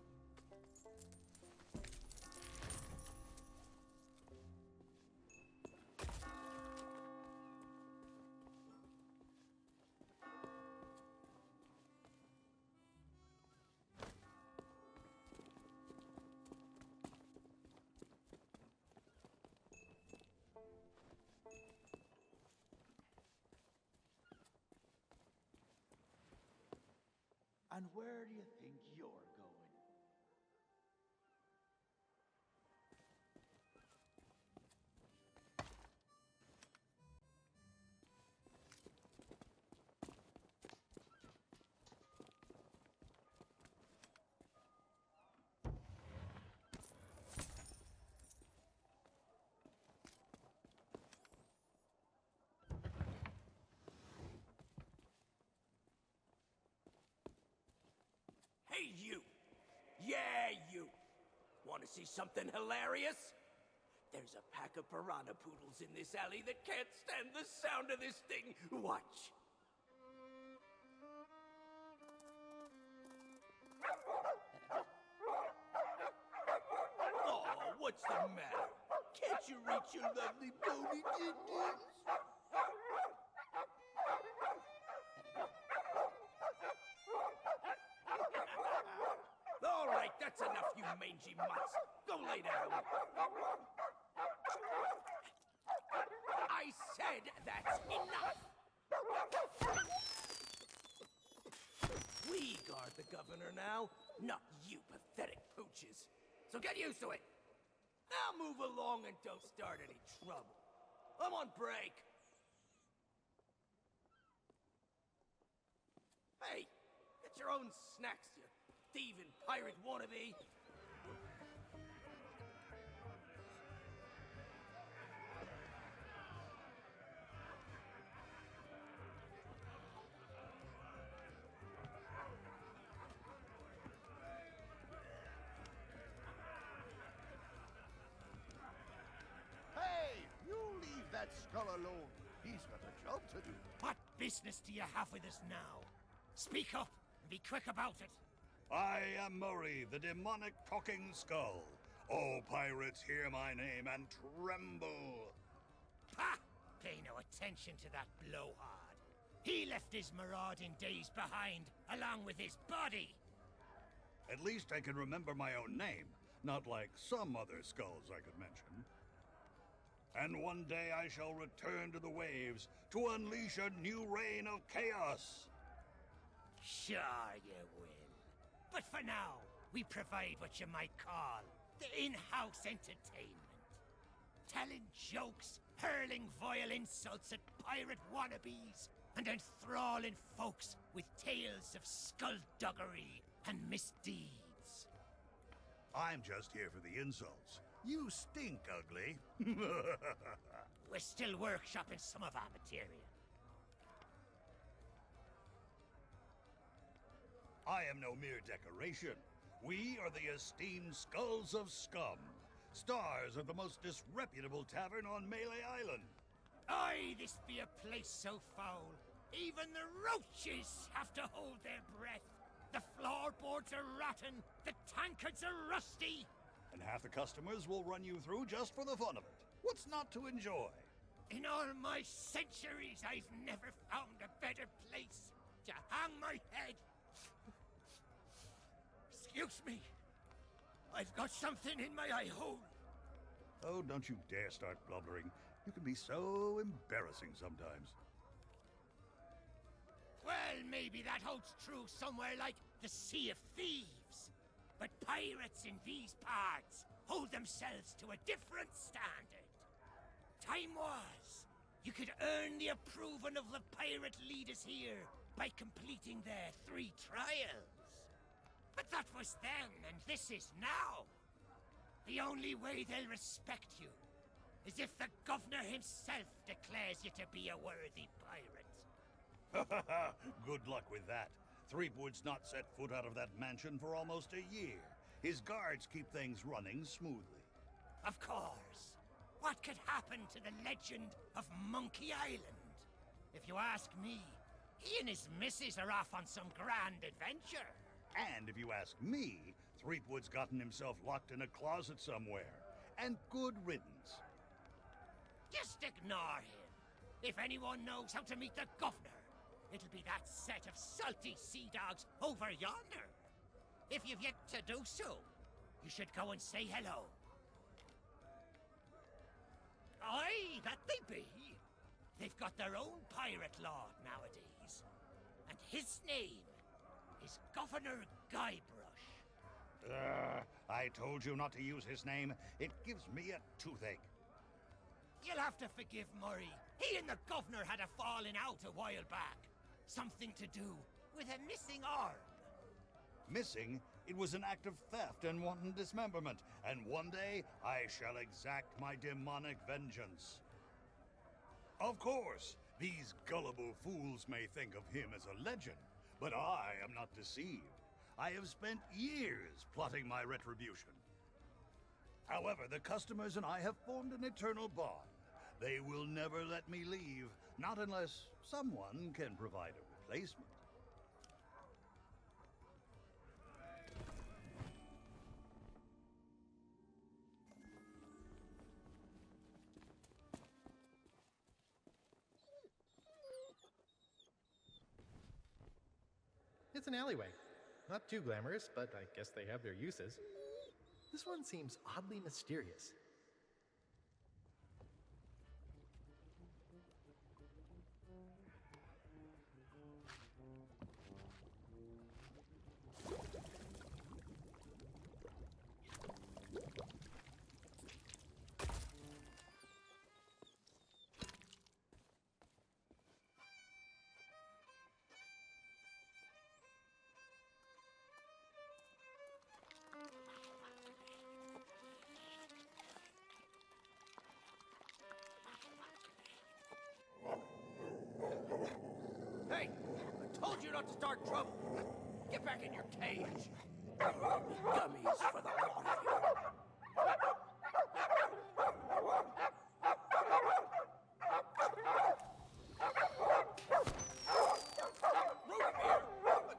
And where do you think you're going? Hey, you! Yeah, you! Want to see something hilarious? There's a pack of piranha poodles in this alley that can't stand the sound of this thing. Watch. Oh, what's the matter? Can't you reach your lovely bony din-dins? All right, that's enough, you mangy mutts. Go lay down. I said that's enough. We guard the governor now, not you pathetic pooches. So get used to it. Now move along and don't start any trouble. I'm on break. Hey, get your own snacks, you thieving pirate wannabe. Hey, you leave that skull alone. He's got a job to do. What business do you have with us now? Speak up and be quick about it. I am Murray, the demonic talking skull. Oh, pirates, hear my name and tremble. Ha! Pay no attention to that blowhard. He left his marauding days behind, along with his body. At least I can remember my own name, not like some other skulls I could mention. And one day I shall return to the waves to unleash a new reign of chaos. Sure you will. But for now, we provide what you might call the in-house entertainment. Telling jokes, hurling vile insults at pirate wannabes, and enthralling folks with tales of skullduggery and misdeeds. I'm just here for the insults. You stink, ugly. We're still workshopping some of our material. I am no mere decoration. We are the esteemed Skulls of Scum, stars of the most disreputable tavern on Melee Island. Aye, this be a place so foul, even the roaches have to hold their breath. The floorboards are rotten, the tankards are rusty. And half the customers will run you through just for the fun of it. What's not to enjoy? In all my centuries, I've never found a better place to hang my head. Excuse me. I've got something in my eye hole. Oh, don't you dare start blubbering. You can be so embarrassing sometimes. Well, maybe that holds true somewhere like the Sea of Thieves. But pirates in these parts hold themselves to a different standard. Time was, you could earn the approval of the pirate leaders here by completing their 3 trials. But that was then, and this is now. The only way they'll respect you is if the governor himself declares you to be a worthy pirate. Good luck with that. Threepwood's not set foot out of that mansion for almost a year. His guards keep things running smoothly. Of course. What could happen to the legend of Monkey Island? If you ask me, he and his missus are off on some grand adventure. And if you ask me, Threepwood's gotten himself locked in a closet somewhere. And good riddance. Just ignore him. If anyone knows how to meet the governor, it'll be that set of salty sea dogs over yonder. If you've yet to do so, you should go and say hello. Aye, that they be. They've got their own pirate lord nowadays. And his name is Governor Guybrush. I told you not to use his name. It gives me a toothache. You'll have to forgive Murray. He and the governor had a falling out a while back. Something to do with a missing arm. Missing? It was an act of theft and wanton dismemberment, and one day I shall exact my demonic vengeance. Of course, these gullible fools may think of him as a legend, but I am not deceived. I have spent years plotting my retribution. However, the customers and I have formed an eternal bond. They will never let me leave, not unless someone can provide a replacement. It's an alleyway. Not too glamorous, but I guess they have their uses. This one seems oddly mysterious. Hey! I told you not to start trouble! Get back in your cage! Gummies for the lot of you! Root beer!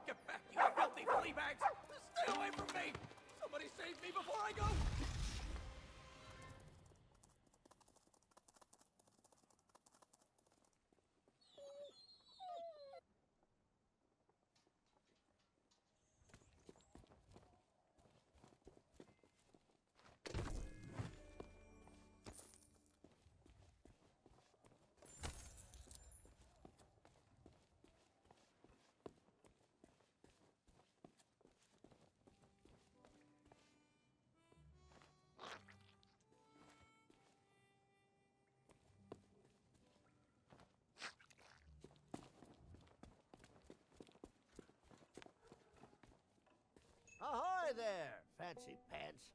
Get back, you filthy flea bags! Stay away from me! Somebody save me before I go! Ahoy there, fancy pants.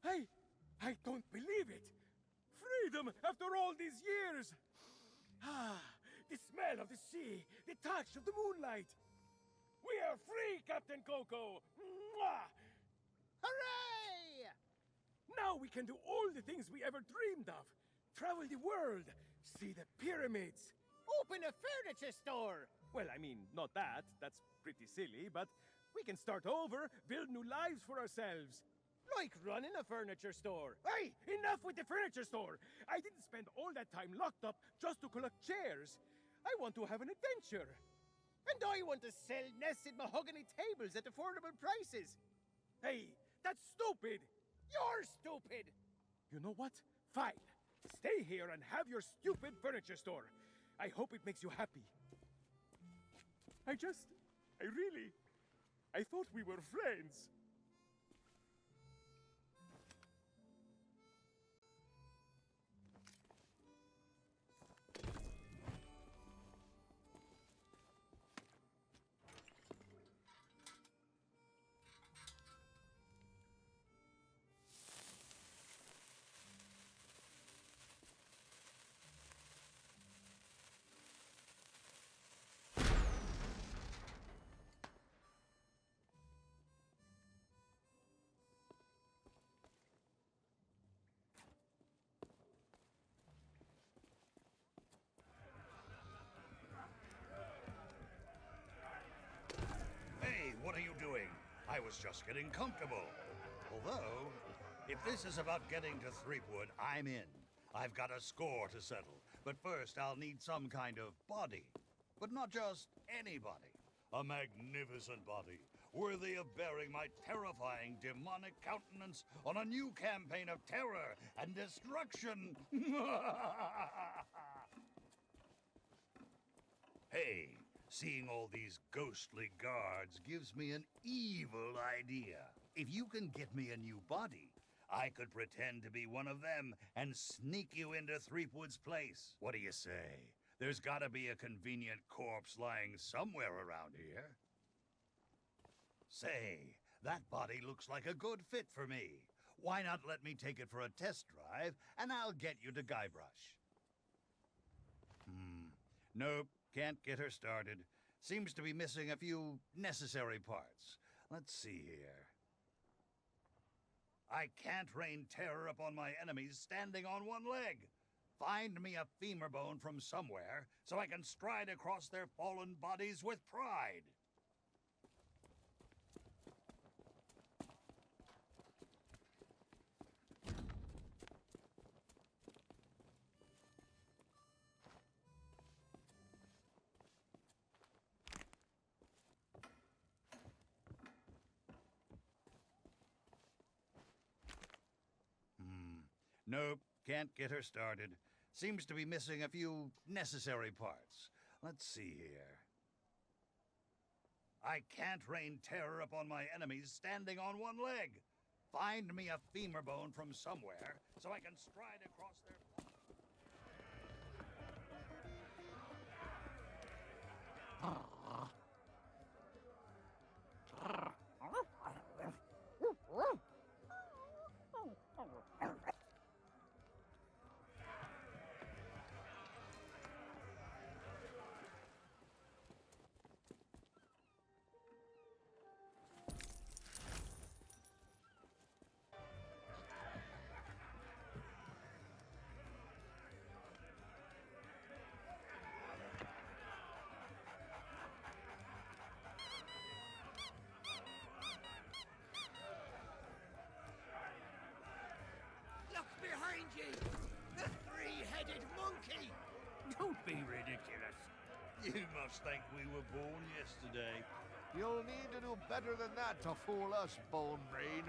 Hey, I don't believe it! Freedom after all these years! Ah, the smell of the sea, the touch of the moonlight! We are free, Captain Coco! Mwah! Hooray! Now we can do all the things we ever dreamed of. Travel the world, see the pyramids. Open a furniture store! Well, I mean, not that. That's pretty silly, but we can start over, build new lives for ourselves. Like running a furniture store. Hey, enough with the furniture store! I didn't spend all that time locked up just to collect chairs. I want to have an adventure. And I want to sell nested mahogany tables at affordable prices. Hey, that's stupid! You're stupid! You know what? Fine. Stay here and have your stupid furniture store. I hope it makes you happy. I thought we were friends. I was just getting comfortable. Although, if this is about getting to Threepwood, I'm in. I've got a score to settle. But first, I'll need some kind of body. But not just any body. A magnificent body, worthy of bearing my terrifying demonic countenance on a new campaign of terror and destruction. Hey, seeing all these ghostly guards gives me an evil idea. If you can get me a new body, I could pretend to be one of them and sneak you into Threepwood's place. What do you say? There's gotta be a convenient corpse lying somewhere around here. Say, that body looks like a good fit for me. Why not let me take it for a test drive, and I'll get you to Guybrush. Nope, can't get her started. Seems to be missing a few necessary parts. Let's see here. I can't rain terror upon my enemies standing on one leg. Find me a femur bone from somewhere so I can stride across their fallen bodies with pride. Nope, can't get her started. Seems to be missing a few necessary parts. Let's see here. I can't rain terror upon my enemies standing on one leg. Find me a femur bone from somewhere so I can stride across their... Behind you! The three-headed monkey! Don't be ridiculous. You must think we were born yesterday. You'll need to do better than that to fool us, Bone Brain.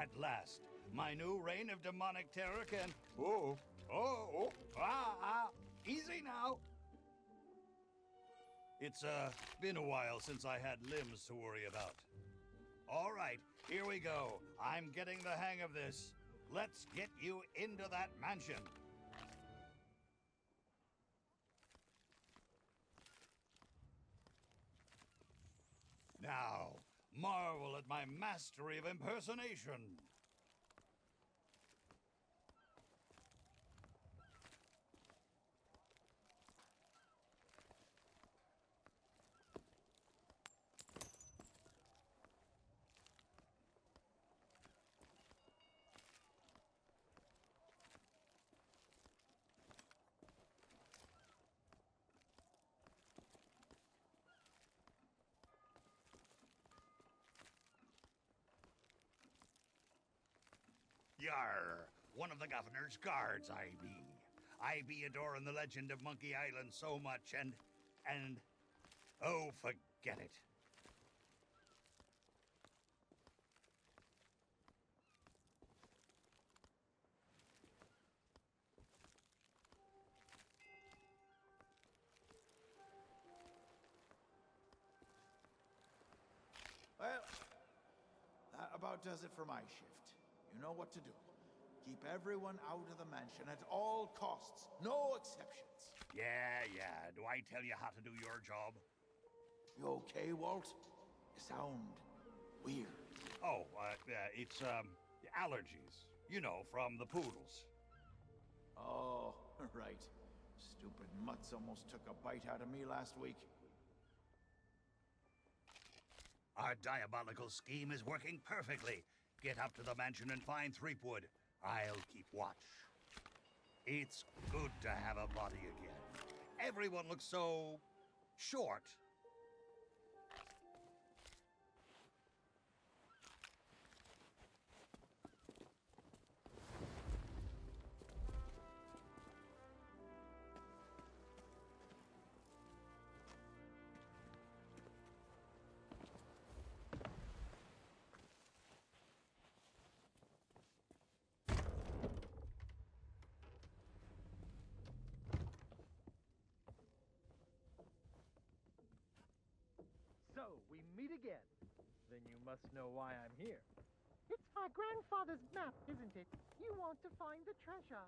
At last, my new reign of demonic terror can... Easy now. It's, been a while since I had limbs to worry about. All right, here we go. I'm getting the hang of this. Let's get you into that mansion. Now, marvel at my mastery of impersonation. Yar, one of the governor's guards I be. I be adoring the legend of Monkey Island so much and, oh, forget it. Well, that about does it for my shift. You know what to do. Keep everyone out of the mansion at all costs. No exceptions. Yeah. Do I tell you how to do your job? You okay, Walt? You sound weird. Oh, it's, allergies. You know, from the poodles. Oh, right. Stupid mutts almost took a bite out of me last week. Our diabolical scheme is working perfectly. Get up to the mansion and find Threepwood. I'll keep watch. It's good to have a body again. Everyone looks so... short. So, we meet again. Then you must know why I'm here. It's my grandfather's map, isn't it? You want to find the treasure.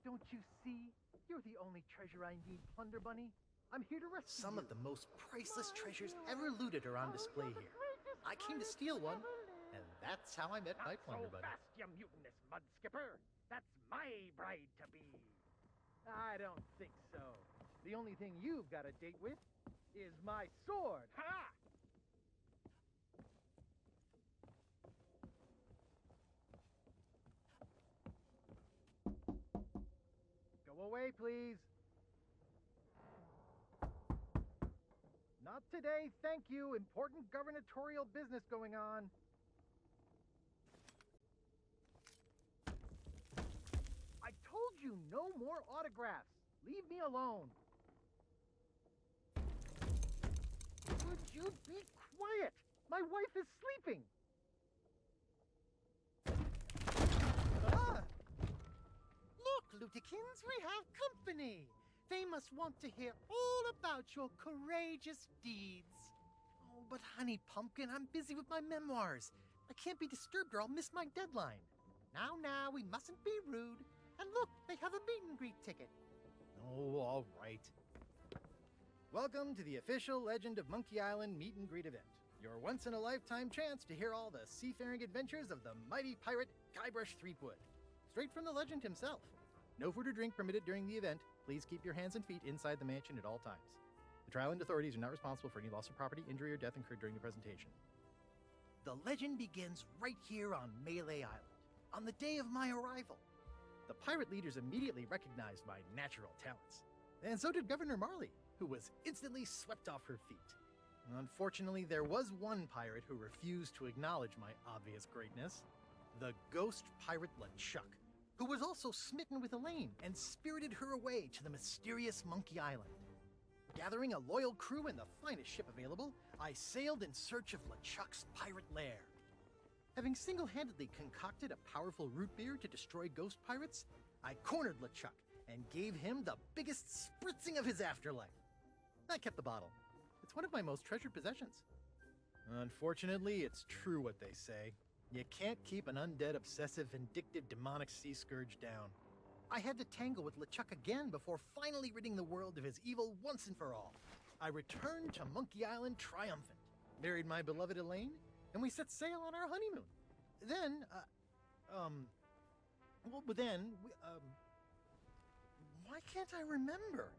Don't you see? You're the only treasure I need, Plunder Bunny. I'm here to rescue Some of the most priceless treasures ever looted are on display here. I came to steal one, and that's how I met my Plunder Bunny. Fast, you mutinous mud skipper. That's my bride-to-be. I don't think so. The only thing you've got a date with is my sword. Ha! Go away, please. Not today, thank you. Important gubernatorial business going on. I told you no more autographs. Leave me alone. Would you be quiet? My wife is sleeping. Ah! Look, Lutikins, we have company. They must want to hear all about your courageous deeds. Oh, but honey pumpkin, I'm busy with my memoirs. I can't be disturbed or I'll miss my deadline. Now, we mustn't be rude. And look, they have a meet and greet ticket. Oh, all right. Welcome to the official Legend of Monkey Island meet and greet event. Your once-in-a-lifetime chance to hear all the seafaring adventures of the mighty pirate Guybrush Threepwood. Straight from the legend himself. No food or drink permitted during the event. Please keep your hands and feet inside the mansion at all times. The Trial and authorities are not responsible for any loss of property, injury, or death incurred during the presentation. The legend begins right here on Melee Island, on the day of my arrival. The pirate leaders immediately recognized my natural talents. And so did Governor Marley, who was instantly swept off her feet. Unfortunately, there was one pirate who refused to acknowledge my obvious greatness. The ghost pirate LeChuck, who was also smitten with Elaine and spirited her away to the mysterious Monkey Island. Gathering a loyal crew and the finest ship available, I sailed in search of LeChuck's pirate lair. Having single-handedly concocted a powerful root beer to destroy ghost pirates, I cornered LeChuck and gave him the biggest spritzing of his afterlife. I kept the bottle. It's one of my most treasured possessions. Unfortunately, it's true what they say. You can't keep an undead, obsessive, vindictive, demonic sea scourge down. I had to tangle with LeChuck again before finally ridding the world of his evil once and for all. I returned to Monkey Island triumphant, married my beloved Elaine, and we set sail on our honeymoon. Then, why can't I remember?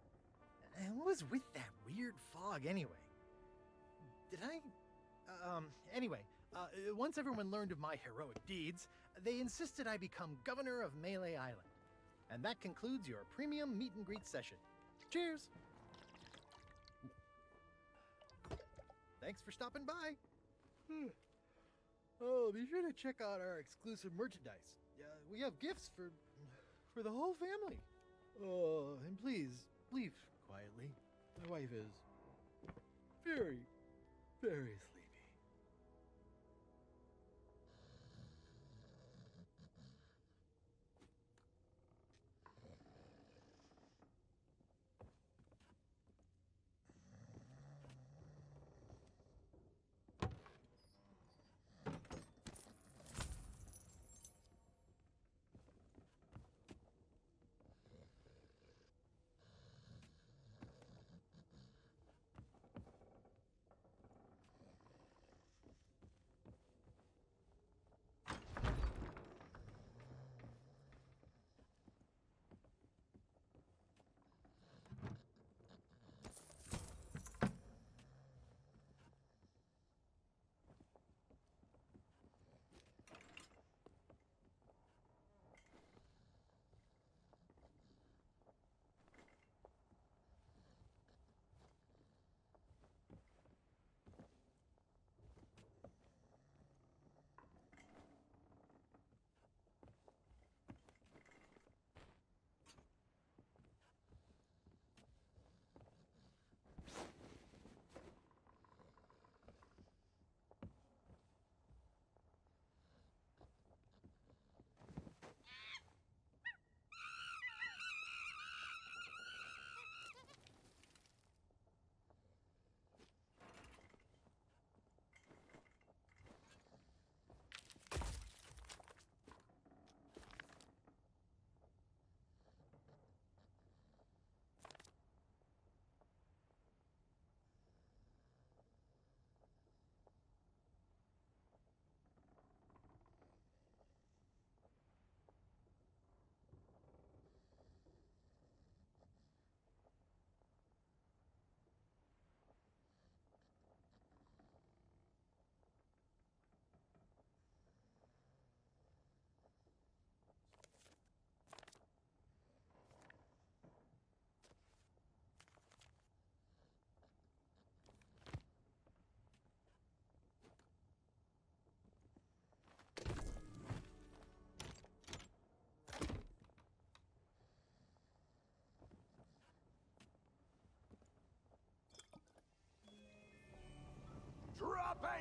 And what was with that weird fog anyway? Once everyone learned of my heroic deeds, they insisted I become governor of Melee Island. And that concludes your premium meet and greet session. Cheers! Thanks for stopping by. Oh, be sure to check out our exclusive merchandise. We have gifts for the whole family. Oh, and please, leave quietly. My wife is very, very sleepy.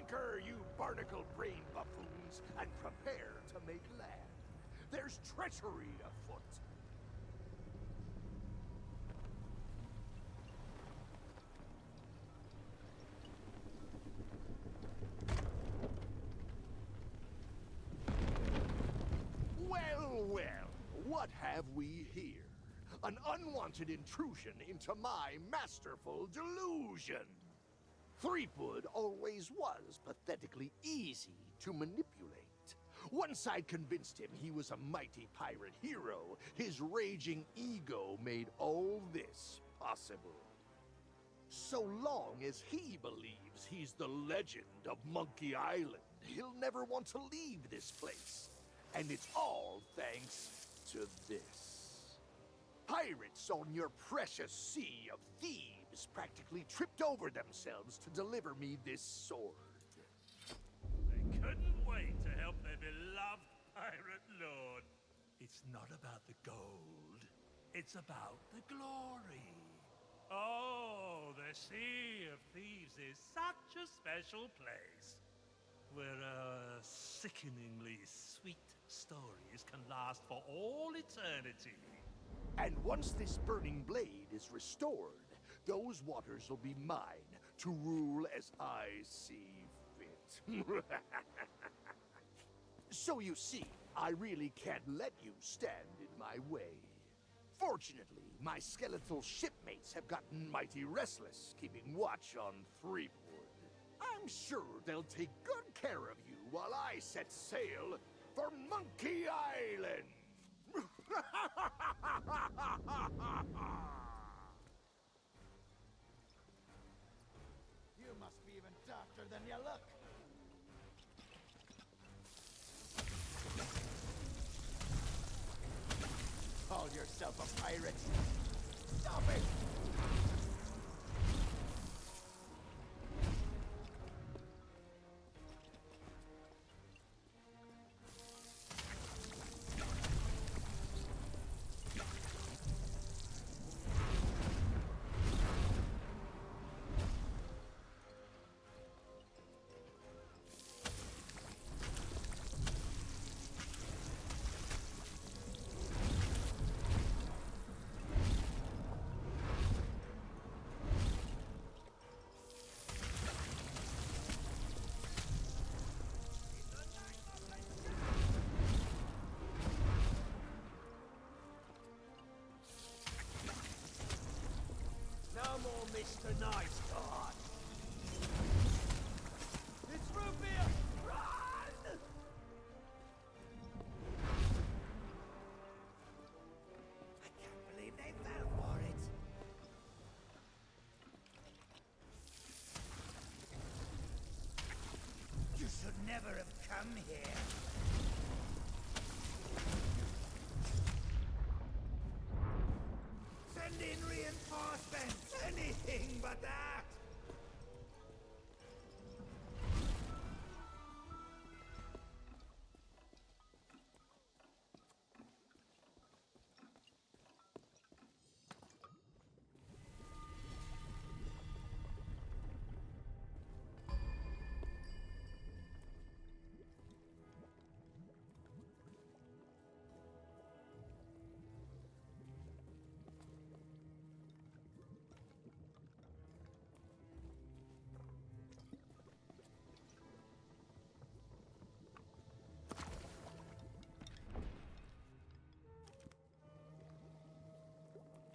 anchor, you barnacle-brained buffoons, and prepare to make land. There's treachery afoot. Well, well, what have we here? An unwanted intrusion into my masterful delusion. Threepwood always was pathetically easy to manipulate. Once I'd convinced him he was a mighty pirate hero, his raging ego made all this possible. So long as he believes he's the legend of Monkey Island, he'll never want to leave this place. And it's all thanks to this. Pirates on your precious sea of thieves practically tripped over themselves to deliver me this sword. They couldn't wait to help their beloved pirate lord. It's not about the gold. It's about the glory. Oh, the Sea of Thieves is such a special place, where sickeningly sweet stories can last for all eternity. And once this burning blade is restored, those waters will be mine to rule as I see fit. So you see, I really can't let you stand in my way. Fortunately, my skeletal shipmates have gotten mighty restless, keeping watch on Threepwood. I'm sure they'll take good care of you while I set sail for Monkey Island! You must be even darker than you look. Call yourself a pirate? Stop it! No more Mr. Nice Guy. It's root beer! Run! I can't believe they fell for it. You should never have come here. Send in reinforcements! Anything but that!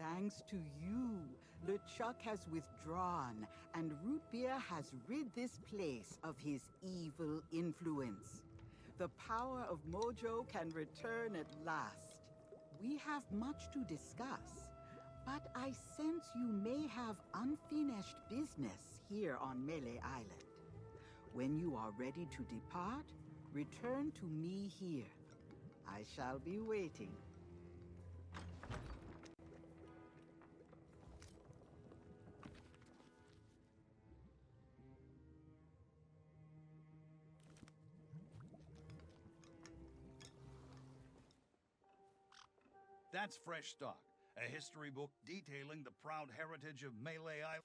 Thanks to you, LeChuck has withdrawn, and Root Beer has rid this place of his evil influence. The power of Mojo can return at last. We have much to discuss, but I sense you may have unfinished business here on Melee Island. When you are ready to depart, return to me here. I shall be waiting. That's Fresh Stock, a history book detailing the proud heritage of Melee Island.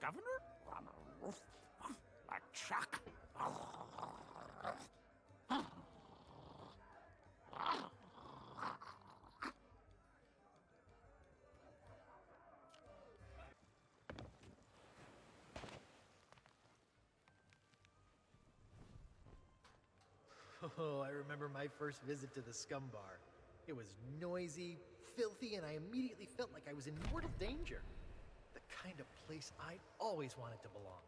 Governor? Chuck. Oh, I remember my first visit to the Scum Bar. It was noisy, filthy, and I immediately felt like I was in mortal danger. The kind of place I always wanted to belong.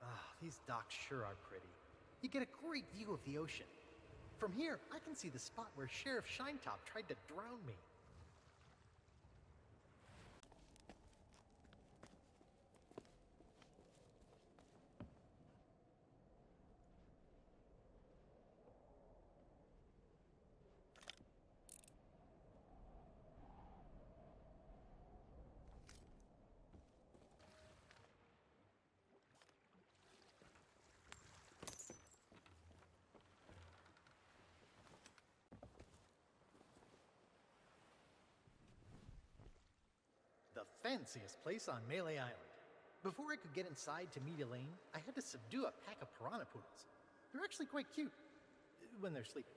Ah, these docks sure are pretty. You get a great view of the ocean. From here, I can see the spot where Sheriff Shinetop tried to drown me. The fanciest place on Melee Island. Before I could get inside to meet Elaine, I had to subdue a pack of piranha poodles. They're actually quite cute when they're sleeping.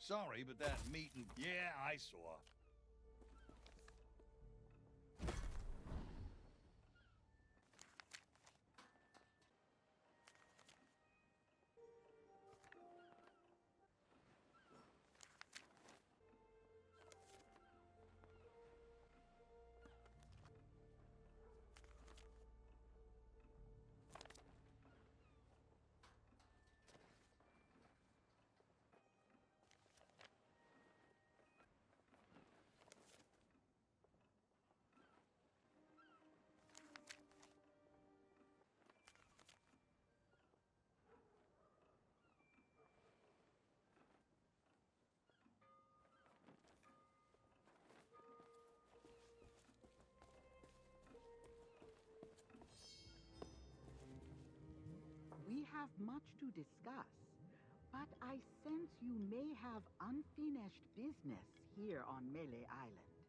Sorry, but that meeting... Yeah, I saw. We have much to discuss, but I sense you may have unfinished business here on Melee Island.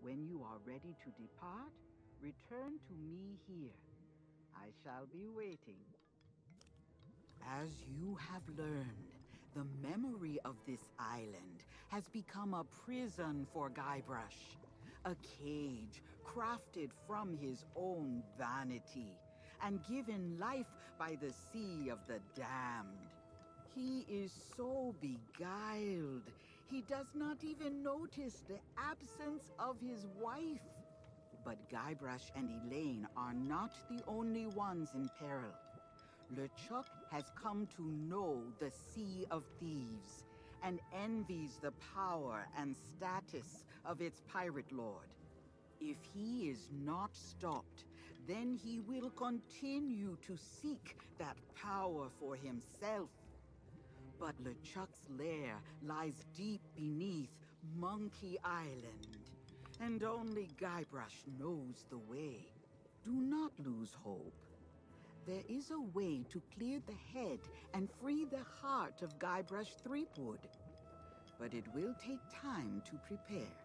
When you are ready to depart, return to me here. I shall be waiting. As you have learned, the memory of this island has become a prison for Guybrush, a cage crafted from his own vanity and given life by the sea of the damned. He is so beguiled, he does not even notice the absence of his wife. But Guybrush and Elaine are not the only ones in peril. LeChuck has come to know the Sea of Thieves and envies the power and status of its pirate lord. If he is not stopped, then he will continue to seek that power for himself. But LeChuck's lair lies deep beneath Monkey Island, and only Guybrush knows the way. Do not lose hope. There is a way to clear the head and free the heart of Guybrush Threepwood. But it will take time to prepare.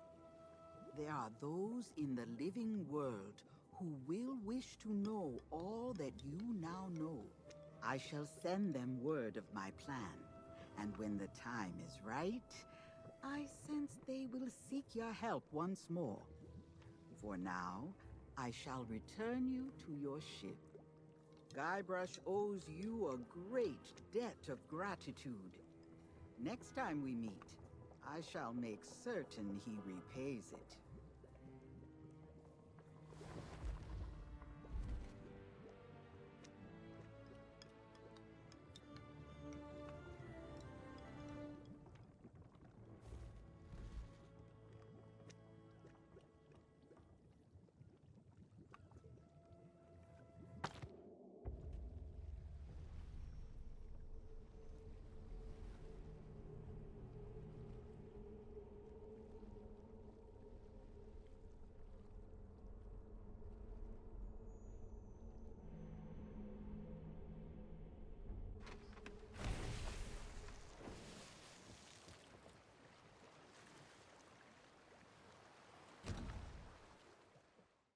There are those in the living world who will wish to know all that you now know. I shall send them word of my plan, and when the time is right, I sense they will seek your help once more. For now, I shall return you to your ship. Guybrush owes you a great debt of gratitude. Next time we meet, I shall make certain he repays it.